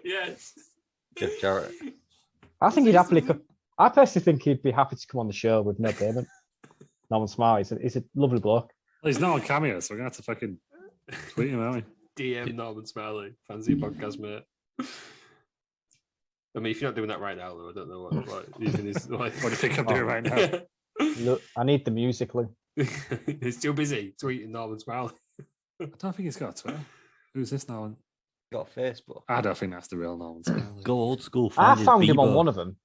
Yes. Jeff Jarrett. I think he'd happily. I personally think he'd be happy to come on the show with no payment. Norman Smiley. He's a lovely bloke. Well, he's not on Cameo, so we're gonna have to fucking tweet him, aren't we? DM Norman Smiley. Fancy podcast, mate. I mean, if you're not doing that right now, though, I don't know what even is. What do you think I'm doing right now? Look, I need the musically. He's too busy tweeting Norman Smiley. I don't think he's got a Twitter. Who's this now? Got Facebook. I don't think that's the real Norman Smiley. Go old school. I his found him on Bieber. one of them.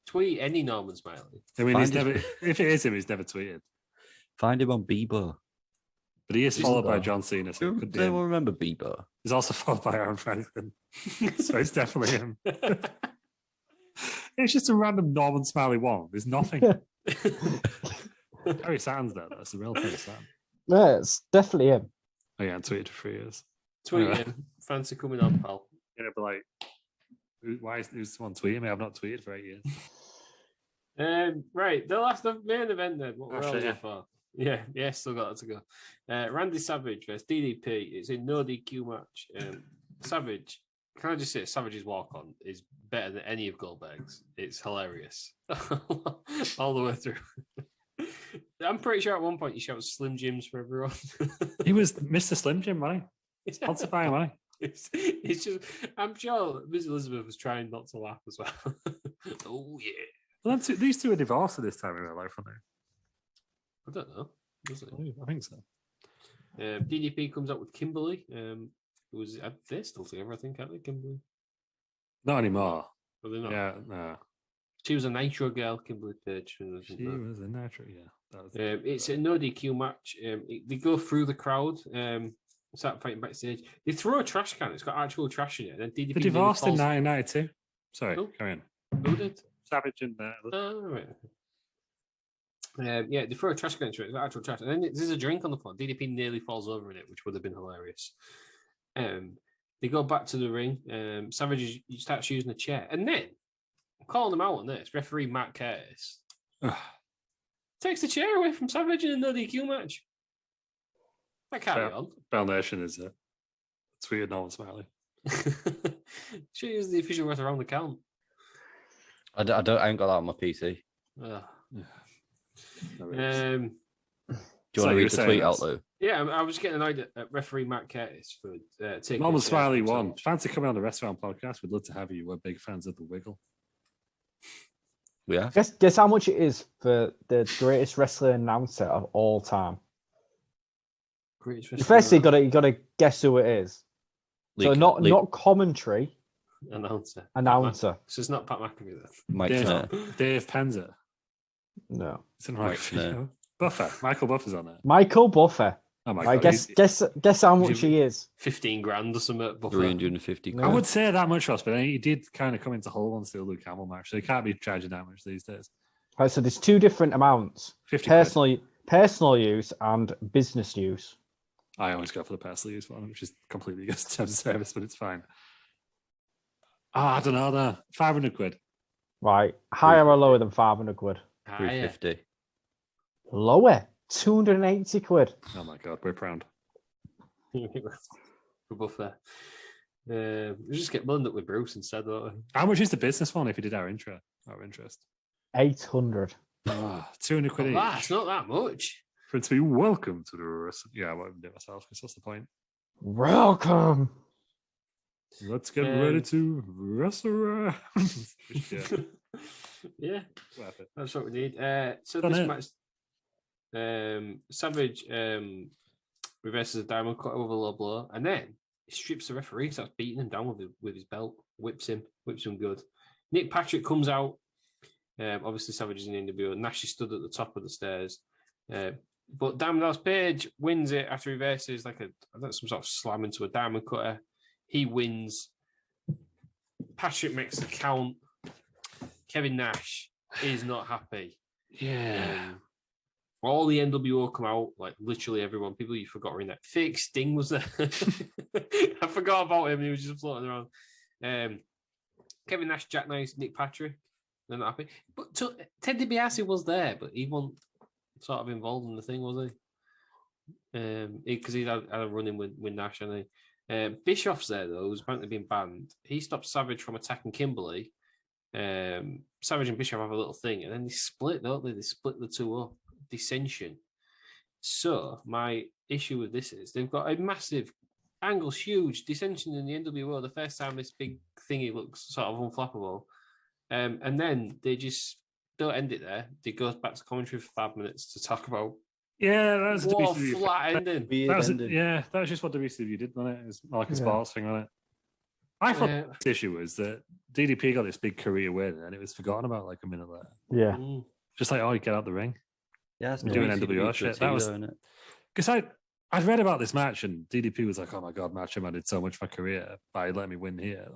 Tweet any Norman Smiley. I mean, Find if it is him, he's never tweeted. Find him on Bieber. But he is He's followed by not. John Cena, so it could Does be him. anyone remember Bieber? He's also followed by Aaron Franklin. So it's definitely him. It's just a random Norman Smiley one. There's nothing. Harry Sands, though. That's the real thing, Sam. Yeah, it's definitely him. Oh, yeah, I tweeted for 3 years. Tweet Alright. him. Fancy coming on, pal. Yeah, but like, who's someone tweeting me? I've not tweeted for 8 years. Right, the main event then. What we're Oh, all shit, here yeah. for. Yeah, still got that to go. Randy Savage versus DDP. It's a no DQ match. Savage Can I just say, Savage's walk on is better than any of Goldberg's. It's hilarious all the way through. I'm pretty sure at one point he shouts Slim Jims for everyone. He was Mr. Slim Jim, right? Sponsored by him, right? It's just, I'm sure Miss Elizabeth was trying not to laugh as well. Oh, yeah. Well, these two are divorced at this time in their life, aren't I don't know. Is it? they? I think so. DDP comes up with Kimberly. They're still together, I think, aren't they, Kimberly? Not anymore. Are they not? Yeah, no. She was a Nitro girl, Kimberly Page. She was a natural, yeah. That was it's a no DQ match. They go through the crowd, start fighting backstage. They throw a trash can. It's got actual trash in it. And then DDP they divorced in 1992. Sorry, Oh. carry on. Who did? Savage and Right. Yeah, they throw a trash can into it. It's actual trash. And then there's a drink on the floor. DDP nearly falls over in it, which would have been hilarious. They go back to the ring. Savage starts using a chair. And then, I'm calling them out on this, referee Matt Curtis takes the chair away from Savage in a no DQ match. That carry on. Bell Nation is tweeted no one smiling. She is the official ref around the count. I ain't got that on my PC. Ugh. No worries. Do you want to read the tweet out, Lou? Yeah, I was getting annoyed at referee Matt Curtis for taking. Norman his chair Smiley from won. Savage. Fancy coming on the restaurant podcast? We'd love to have you. We're big fans of the Wiggle. Yeah. Guess how much it is for the greatest wrestling announcer of all time. Greatest You wrestler firstly you gotta guess who it is. So not commentary announcer. announcer. So it's not Pat McAfee then. Mike Schneider. Dave Penza. No. It's in Mike right. Schneider. Buffer. Michael Buffer's on there. Michael Buffer. Oh my Right, god. guess how much he is. 15 grand or something. Buffer. 350. No. I would say that much, Ross, but he did kind of come into Hull and steal Luke Campbell match, so he can't be charging that much these days. Right, so there's two different amounts: 50 quid. personal use and business use. I always go for the personal use one, which is completely against terms of service, but it's fine. I don't know, though. 500 quid. Right, higher or lower than 500 quid? 350. Lower, 280 quid. Oh my god, we're proud. For Buffer. We just get bundled up with Bruce instead, don't we? How much is the business one if you did our intro? Our interest. 800. 200 quid each. That's not that much. For it to be welcome to the rest. Yeah, I won't do it myself because what's the point? Welcome. Let's get ready to wrestle around. Yeah, Worth it. that's what we need. So Done this it. match, Savage reverses a diamond cut over a low blow, and then he strips the referee, starts beating him down with his belt, whips him good. Nick Patrick comes out. Obviously, Savage is in the NWO. Nash is stood at the top of the stairs. But Diamond Dallas Page wins it after he reverses some sort of slam into a diamond cutter. He wins. Patrick makes the count. Kevin Nash is not happy. Yeah. All the NWO come out, like literally everyone. People you forgot were in there. Fake Sting was there. I forgot about him. He was just floating around. Kevin Nash, Jack Nice, Nick Patrick. They're not happy. But Ted DiBiase was there, but he wasn't sort of involved in the thing, was he? Because he had a run-in with Nash, and Bischoff's there, though, who's apparently been banned. He stops Savage from attacking Kimberly. Savage and Bischoff have a little thing, and then they split, don't they? They split the two up. Dissension. So, my issue with this is they've got a massive, angles huge dissension in the NWO. The first time this big thingy looks sort of unflappable. And then they just don't end it there. They go back to commentary for 5 minutes to talk about Yeah, that was what a WCW. flat ending. That was that was just what WCW did, wasn't it? It was like a sports thing, wasn't it? I thought the issue was that DDP got this big career win and it was forgotten about like a minute later. Yeah. Just like, oh, you get out the ring. Yeah, it's doing NWO shit. That was because I'd read about this match and DDP was like, oh my god, Macho Man did so much for my career by letting me win here.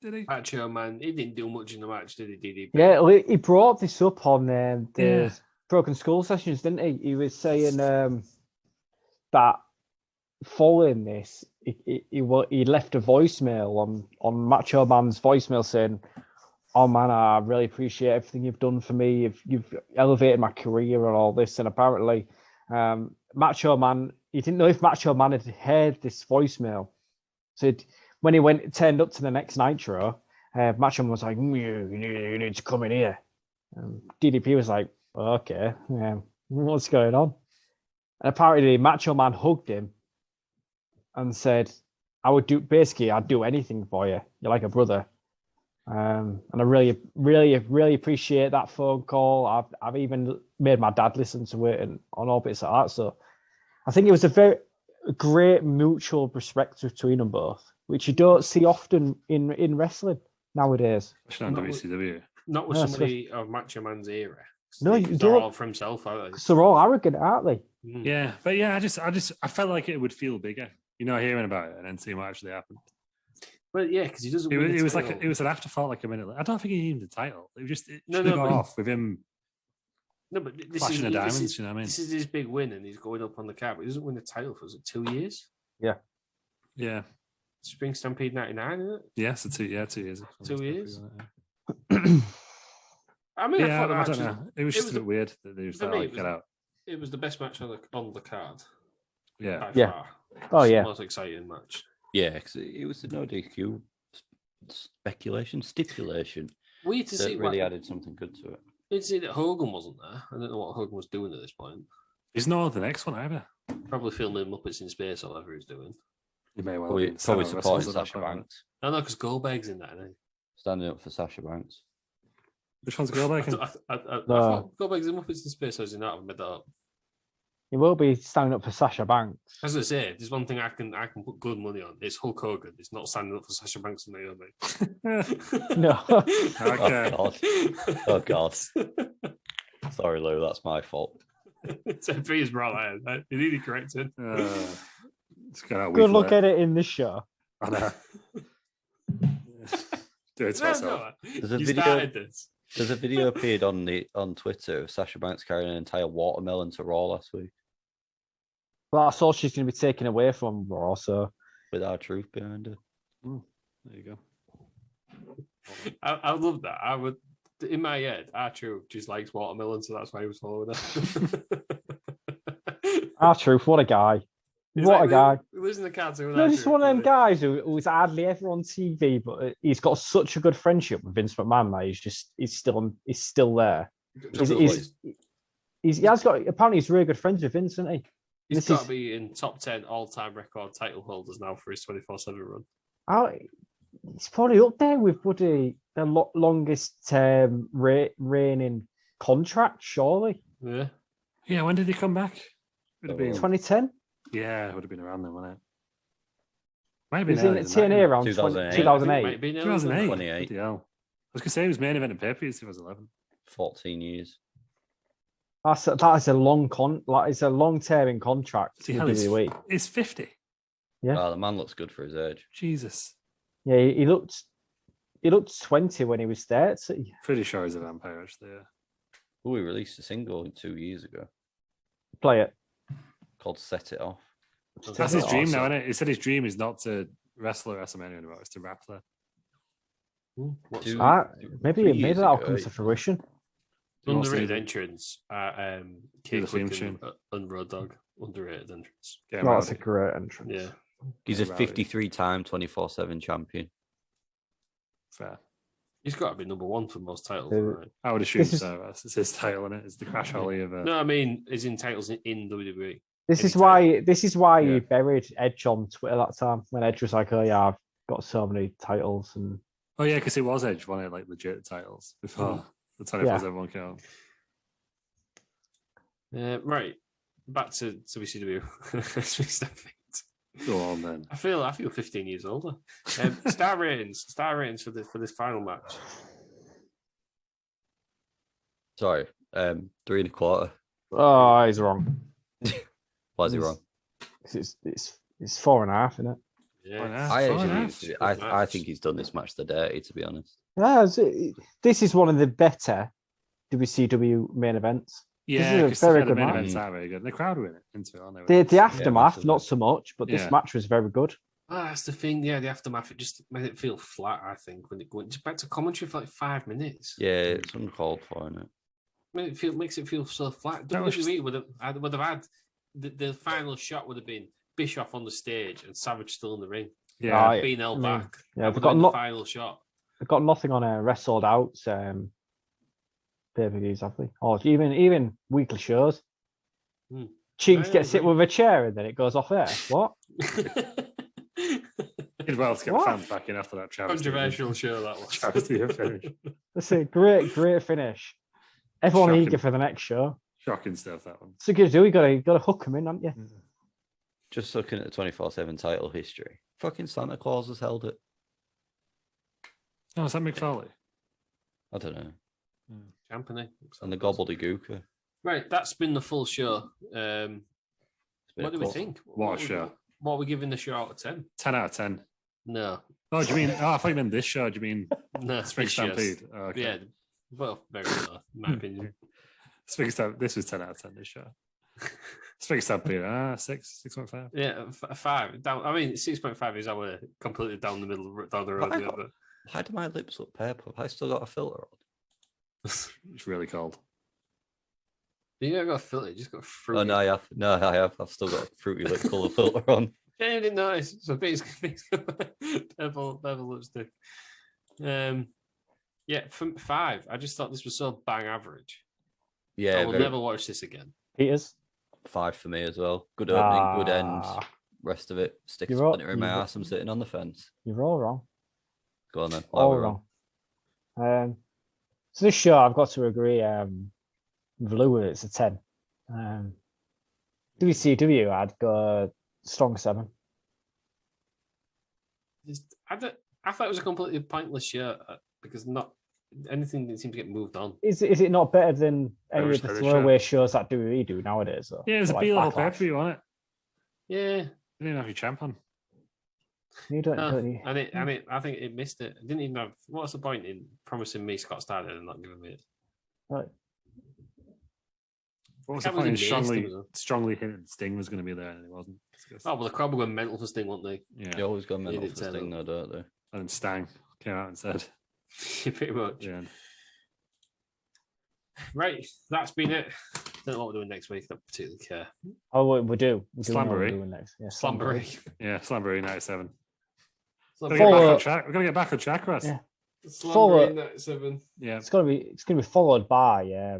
Did he? Macho Man, he didn't do much in the match, did he, DDP? Yeah, well, he brought this up on the Broken Skull sessions, didn't he? He was saying that following this, he left a voicemail on Macho Man's voicemail saying, "Oh man, I really appreciate everything you've done for me. You've elevated my career and all this." And apparently, Macho Man, he didn't know if Macho Man had heard this voicemail. So when he turned up to the next Nitro, Macho Man was like, you need to come in here. DDP was like, okay, what's going on? And apparently Macho Man hugged him and said, I'd do anything for you. You're like a brother. And I really, really, really appreciate that phone call. I've even made my dad listen to it and on all bits like that. So I think it was a very great mutual respect between them both, which you don't see often in wrestling nowadays. Especially on WCW. Not with somebody of Macho Man's era. No, you they're don't. all for himself, aren't they? Because they're all arrogant, aren't they? Yeah, but yeah, I felt like it would feel bigger, hearing about it and then seeing what actually happened. Well, yeah, because he doesn't. It was like it was an afterthought, like a minute. I don't think he needed the title. It was just got off with him. No, but this flashing the diamonds. You know what I mean? This is his big win, and he's going up on the card. But he doesn't win the title for 2 years. Yeah. Spring Stampede '99, isn't it? Yeah, so 2 years. 2 years. I mean, I don't know. It was just a bit weird that they just get out. It was the best match on the card. Yeah. By far. Oh yeah. The most exciting match. Yeah, because it was the no DQ stipulation. Weird to see. Really added something good to it. Weird to see that Hogan wasn't there. I don't know what Hogan was doing at this point. He's not the next one either. Probably filming Muppets in Space or whatever he's doing. He may well probably supporting Sasha Banks. No, because Goldberg's in that, isn't he? Standing up for Sasha Banks. Which one's Goldberg? I thought Goldberg's in Muppets in Space, or is he not? I've made that up. He will be standing up for Sasha Banks. As I say, there's one thing I can put good money on. It's Hulk Hogan. It's not standing up for Sasha Banks and Naomi. No. Okay. Oh God. Sorry, Lou. That's my fault. It's wrong. You need to correct it. Good luck editing this show. I know. Do it to myself. There's a video appeared on Twitter of Sasha Banks carrying an entire watermelon to Raw last week. Well, that's all she's going to be taken away from Raw, so. With our truth behind her. There you go. I love that. I would, in my head, R-Truth just likes watermelon, so that's why he was following her. R-Truth, what a guy. What a guy. Losing the cards. He's one of them guys who's hardly ever on TV, but he's got such a good friendship with Vince McMahon that he's still there. Apparently he's really good friends with Vince, isn't he? He's got to be in top 10 all-time record title holders now for his 24/7 run. He's probably up there with the longest reigning contract, surely. Yeah. Yeah, when did he come back? Would it be 2010? Yeah, it would have been around then, wouldn't it? Might have been in TNA around 2008. 2008. 28. I was going to say it was main event in pay-per-view 2011. 14 years. That is a long term in contract. He's 50. Yeah. Oh, the man looks good for his age. Jesus. Yeah, he looked 20 when he was 30. Pretty sure he's a vampire, actually. Yeah. Oh, he released a single 2 years ago. Play it. Called "Set It Off." That's his dream now, isn't it? He said his dream is not to wrestle at WrestleMania anymore; it's to rap there. Maybe that'll come to fruition. Underrated entrance at and Road Dogg. Underrated entrance. That's a great entrance. Yeah. He's a 53-time 24/7 champion. Fair. He's got to be number one for most titles, right? I would assume so. It's his title, isn't it? It's the Crash Holly of No, I mean, is in titles in WWE. This is why he buried Edge on Twitter that time when Edge was like, "Oh yeah, I've got so many titles." And oh yeah, because it was Edge wanted like legit titles before the 24/7 came out. Right, back to WCW. Go on then. I feel 15 years older. Star ratings for this final match. Sorry, 3.25. Oh, he's wrong. Why is he wrong? It's 4.5, isn't it? Yeah. I think he's done this match the dirty, to be honest. Yeah, this is one of the better WCW main events. Yeah, this is a very good main match. events are very good. The crowd were in it, into it, aren't they? The aftermath, not so much, but this match was very good. That's the thing. Yeah, the aftermath, it just made it feel flat, I think, when it went back to commentary for like 5 minutes. Yeah, it's uncalled for, isn't it? Makes it feel so flat. WWE would have had the final shot would have been Bischoff on the stage and Savage still in the ring. Yeah. Right. being held I mean, back. yeah, And they've we're doing got the final shot. They've got nothing on Wrestled Out pay-per-views, have they? Or even weekly shows. Hmm. Cheeks I gets hit agree. with a chair and then it goes off air. What? Did well to get the What? fans back in after that travesty. Controversial show that was. Travesty of finish. That's a great finish. Everyone Shocking. eager for the next show. Shocking stuff, that one. So you do. You got to hook them in, haven't you? Just looking at the 24/7 title history, fucking Santa Claus has held it. Oh, is that Mick Foley? I don't know. Champany. And the gobbledygooker. Right, that's been the full show. It's been What a do we cool- think? What a show. What are we giving the show out of 10? 10 out of 10. No. Oh, do you mean? Oh, I thought you meant this show. Do you mean No, Spring this show's- Stampede? Oh, okay. Yeah, well, very low, in my opinion. Spring Stampede. This was 10 out of 10. This show. Spring Stampede. 6.5. Yeah, 5. Down. I mean, 6.5 is our completely down the middle, down the road. But I yeah, got- but Why do my lips look purple? Have I still got a filter on? It's really cold. you haven't got a filter, you just got a fruit. Oh, no, I have. No, I have. I've still got a fruity lip colour filter on. Yeah, you didn't notice. So basically, purple lipstick. Yeah, from 5. I just thought this was so bang average. Yeah, I will very- never watch this again. Peters. 5 for me as well. Good opening, good end. Ah, Rest of it, stick a You're all- splinter in my you're- ass. I'm sitting on the fence. You're all wrong. Go on then. Why All we're wrong. wrong. So this show, I've got to agree. With Lou, it's a 10. WCW, I'd go strong 7. I thought it was a completely pointless show because not anything didn't seem to get moved on. Is it not better than any Irish of the Irish throwaway shows that WWE do nowadays? Though? Yeah, it was a Like B-level Backlash. pay-per-view, wasn't it? Yeah, You didn't have your champ on. You don't, no, don't you? I think it missed it. It didn't even have. What's the point in promising me Scott Steiner and not giving me it? Right. What was the That was point? engaged, Strongly hinting Sting was going to be there, and he wasn't. Oh well, the crowd were mental for Sting, weren't they? Yeah. You always got mental did for turn Sting, though, up. don't they? And Stang came out and said, Pretty much. yeah. Right, that's been it. Don't know what we're doing next week. Don't particularly care. Oh, we do. We do know what we're Slamboree. doing next. Yeah, Slamboree. Yeah, Slamboree 97. Gotta Slamboree. get back Follow- on track. We're going to get back on track, Russ. Yeah. Slamboree 97. Yeah. It's gonna be followed by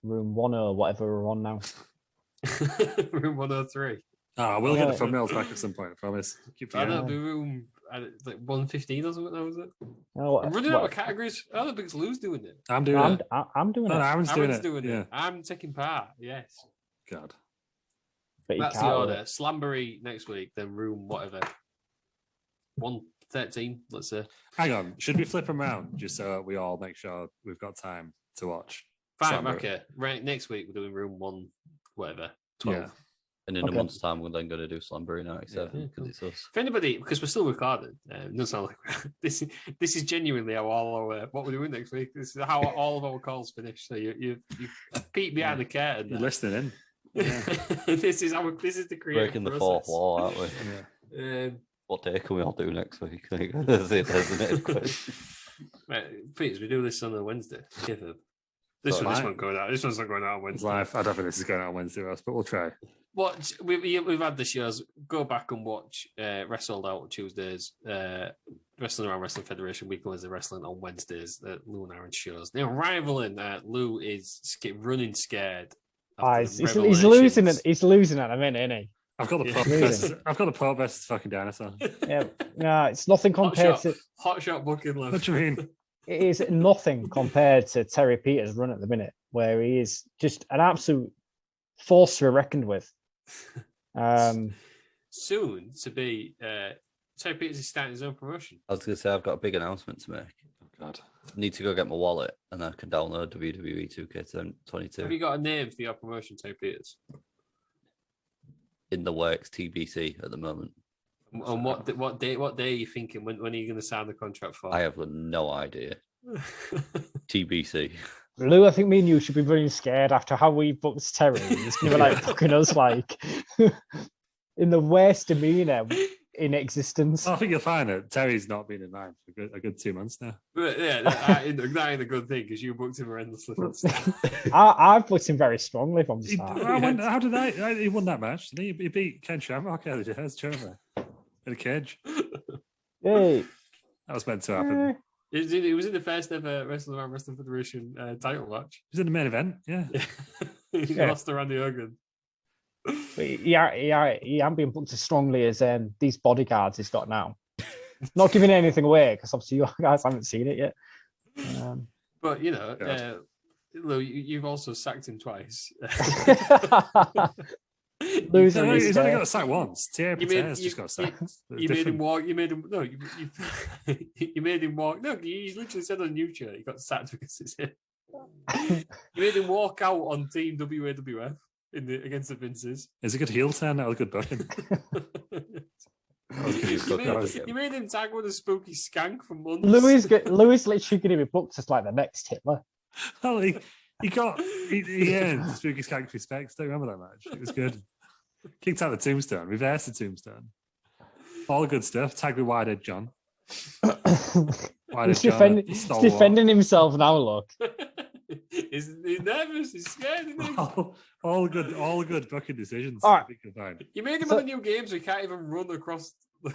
room 1 or whatever we're on now. Room 103. Oh, we'll get the Yeah. thumbnails back at some point, I promise. Keep I forgetting. know, it'll be room like 115 or something, now, is it? Oh, I'm running out of categories. I don't think it's Lou's doing it. I'm doing I'm, it. I'm doing No, it. Aaron's Aaron's doing it. Yeah. I'm taking part, yes. God. But you That's the can't, order. really. Slamboree next week, then room whatever. 113, let's say. Hang on. Should we flip them around just so we all make sure we've got time to watch? Fine, Slamboree. okay. Right, next week we're doing room 1, whatever. 12. Yeah. And in Okay. a month's time, we're then going to do Slamboree 97 Yeah, because cool. it's us. If anybody, because we're still recording, it doesn't sound like this. This is genuinely how all our what we're doing next week. This is how all of our calls finish. So you peek behind the curtain. You're there. listening in. This is the creative Breaking the process. fourth wall, aren't we? Yeah. What day can we all do next week? That's it, isn't it? Right, please, we do this on a Wednesday. Give up. This Sorry. one, this one going out. This one's not going out on It's Wednesday. live. I don't think this is going out on Wednesday, Ross, but we'll try. Watch. We've had the shows. Go back and watch Wrestled Out Tuesdays. Wrestling Around Wrestling Federation Week Wednesday Wrestling on Wednesdays. Lou and Aaron shows. They're rivaling. Lou is running scared. Ah, after he's the losing it. revelations. He's losing at a minute, isn't he? I've got the Yeah. prop best. I've got the prop best fucking dinosaur. Yeah, no, it's nothing Hot compared shot, to. hot shot booking What left. do you mean? It is nothing compared to Terry Peters' run at the minute, where he is just an absolute force to be reckoned with. Soon to be. Terry Peters is starting his own promotion. I was going to say, I've got a big announcement to make. Oh, God. Need to go get my wallet and I can download WWE 2K22 Have you got a name for your promotion, Terry Peters? in the works, TBC at the moment. And what day are you thinking? When are you going to sign the contract for? I have no idea. TBC. Lou, I think me and you should be running scared after how we booked Terry. He's going to be like booking us like in the worst demeanor in existence. I think you'll find that Terry's not been in mine for a good 2 months now. But yeah, that ain't a good thing because you booked him horrendously. from the start. I've booked him very strongly from the He, start. how did he won that match? Didn't he beat Ken Shamrock out of the jazz, Trevor. in a cage. Hey. That was meant to happen. It was in the first ever Wrestling Around Wrestling Federation title match. He was in the main event, yeah. He lost to Randy Orton. But he ain't being booked as strongly as these bodyguards he's got now. Not giving anything away because obviously you guys haven't seen it yet. But you know, Lou, you've also sacked him twice. Losing No, his he's only day. got sacked once. Thierry Pater's just got sacked. You made him walk. You made him no. You made him walk. No, he literally said on YouTube he got sacked because it's him. You made him walk out on Team WAWF against the Vinces. It's a good heel turn. That was a good booking. You made him tag with a spooky skank for months. Louis literally going to be booked as like the next Hitler. Well, he earned the spooky skank respects. Don't remember that match. It was good. Kicked out the tombstone, reversed the tombstone. All good stuff. Tag with Widehead John. He's defending himself now, look. He's nervous, he's scared. All good booking decisions. All right. You made him on the new game so he can't even run across the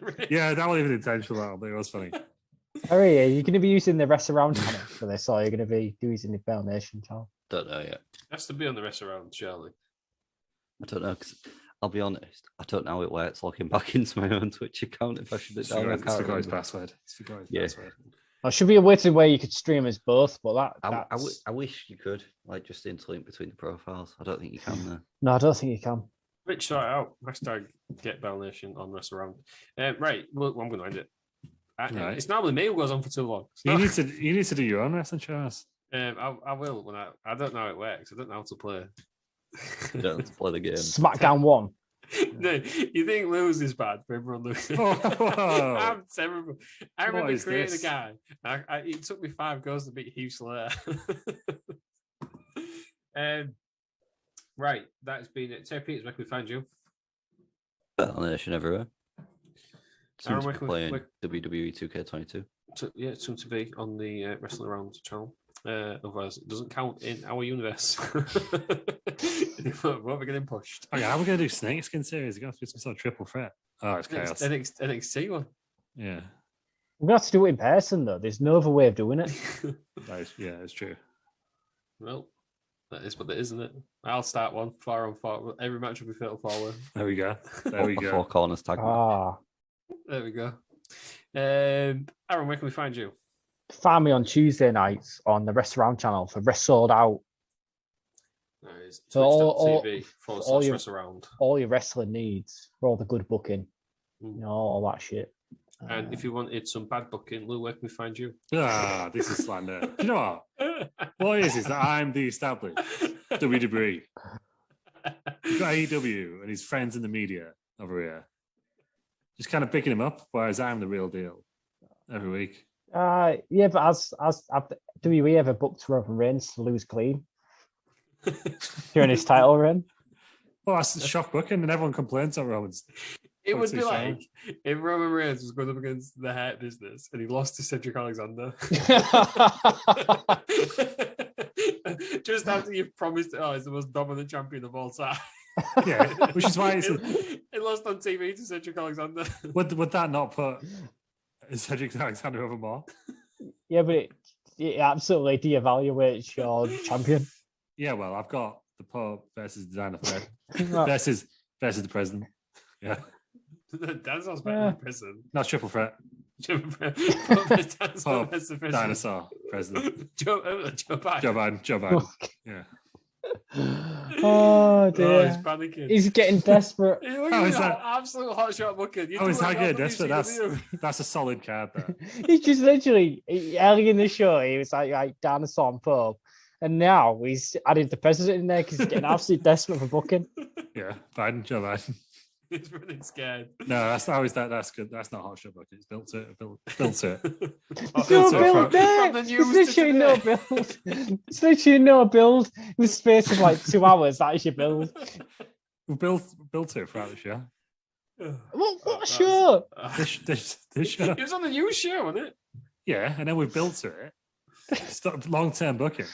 ring. Yeah, that wasn't even intentional, but it was funny. Harry, are you going to be using the Rest Around channel for this, or are you going to be using the Bell Nation channel? Don't know yet. Has to be on the Rest Around, surely. I don't know, because I'll be honest, I don't know how it works logging back into my own Twitch account if I should have done it. It's forgot his password. Password. There should be a way where you could stream as both, but I wish you could, like, just interlink between the profiles. I don't think you can, though. No, I don't think you can. Rich, sort it out. Hashtag get Bell Nation on Rest Around. Right, well, I'm going to end it. Right. It's normally me who goes on for too long. You need to do your own wrestling shows. I will when I don't know how it works. I don't know how to play. You don't have to play the game. SmackDown 1. No, you think lose is bad for everyone losing? Whoa. I'm terrible. I remember creating this? a guy. It took me 5 goes to beat Heath Slater. Right, that's been it. Terry Peters, where can we find you? Battle Nation everywhere. Soon to Aaron, be playing WWE 2K22. Soon to be on the Wrestling Around channel. Otherwise, it doesn't count in our universe. Won't be getting pushed. Oh, yeah, how are we going to do Snakeskin series? You're going to do some sort of triple threat. Oh, it's chaos. NXT one. Yeah. We're going to have to do it in person, though. There's no other way of doing it. It's true. Well, that is what it is, isn't it? I'll start one. 4-on-4. Every match will be fatal 4-way. There we go. Four corners tag. There we go. Aaron, where can we find you? Find me on Tuesday nights on the Rest Around channel for Rest Sold Out. So twitch.tv/Rest Around. All your wrestling needs for all the good booking. You know, all that shit. And if you wanted some bad booking, Lou, where can we find you? This is slander. Do you know what? What it is that I'm the established WWE. You've got AEW and his friends in the media over here. Just kind of picking him up, whereas I'm the real deal every week. Yeah, but as WWE ever booked Roman Reigns to lose clean during his title reign? Well, that's a shock booking, and everyone complains on Roman's. It would be like if Roman Reigns was going up against the Hurt Business and he lost to Cedric Alexander. Just after you've promised, he's the most dominant champion of all time. Yeah, which is why it lost on TV to Cedric Alexander. Would that not put Cedric Alexander over more? Yeah, but it absolutely devaluates your champion. Yeah, well, I've got the Pope versus Designer Fred versus the President. Yeah. That sounds better than President. Not triple threat. Pope, Dinosaur President. Joe Biden. Yeah. Oh dear. He's panicking. He's getting desperate. Is that absolute hot shot booking? Is that good? That's a solid card there. He's just literally early in the show he was like Dinosaur and Pope, and now he's added the president in there because he's getting absolutely desperate for booking. Yeah, Joe Biden. He's running scared. No, that's good. That's not hot shot booking. It's built to it. Built to it. There's no build there. There's literally no build. It's literally no build. In the space of like 2 hours, that is your build. We built to it throughout the show. What show? This show. It was on the new show, wasn't it? Yeah, and then we built to it. Long-term booking.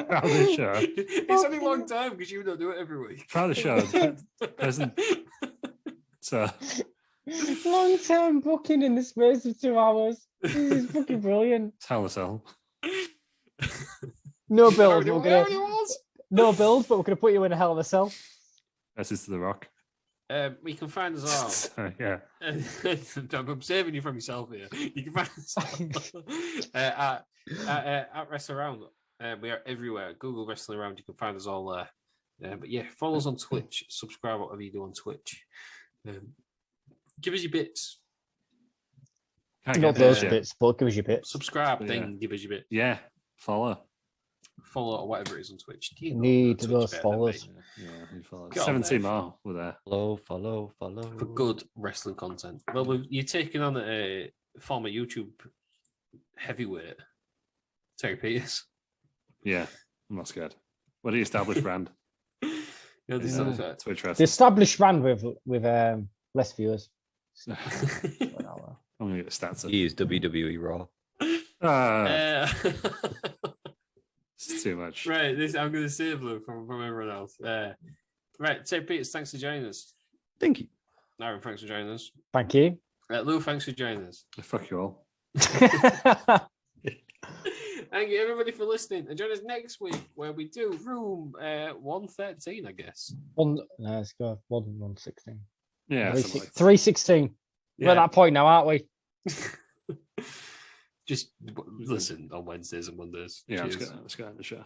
Proud of the show. It's only a long time because you don't do it every week. Proud of the show. Present. So Long-term booking in the space of 2 hours. This is fucking brilliant. Hell in a Cell. No build. No was. build, but we're gonna put you in a hell of a cell. Versus to the Rock. We can find us all. Yeah. I'm saving you from yourself here. You can find us all, at Wrestle Around. We are everywhere. Google Wrestling Around. You can find us all there. But yeah, follow us on Twitch. Subscribe, whatever you do on Twitch. Give us your bits. Not those bits, but give us your bits. Subscribe, then give us your bits. Yeah. Follow or whatever it is on Twitch. Need those followers. Yeah, need followers. Get on 17 there. more were there. Follow. For good wrestling content. Well, you're taking on a former YouTube heavyweight, Terry Peters. Yeah, I'm not scared. What the established brand? Yeah, this is it. Twitch The wrestling. established brand with less viewers. I'm gonna get the stats up. He is WWE Raw. It's too much. Right, I'm going to save Lou from everyone else. Right, Terry Peters, thanks for joining us. Thank you. Aaron, thanks for joining us. Thank you. Lou, thanks for joining us. Fuck you all. Thank you, everybody, for listening. And join us next week where we do room 113, I guess. Let's go 116. Yeah, 316. We're at that point now, aren't we? Just listen on Wednesdays and Mondays. Yeah, Cheers. let's go end the show.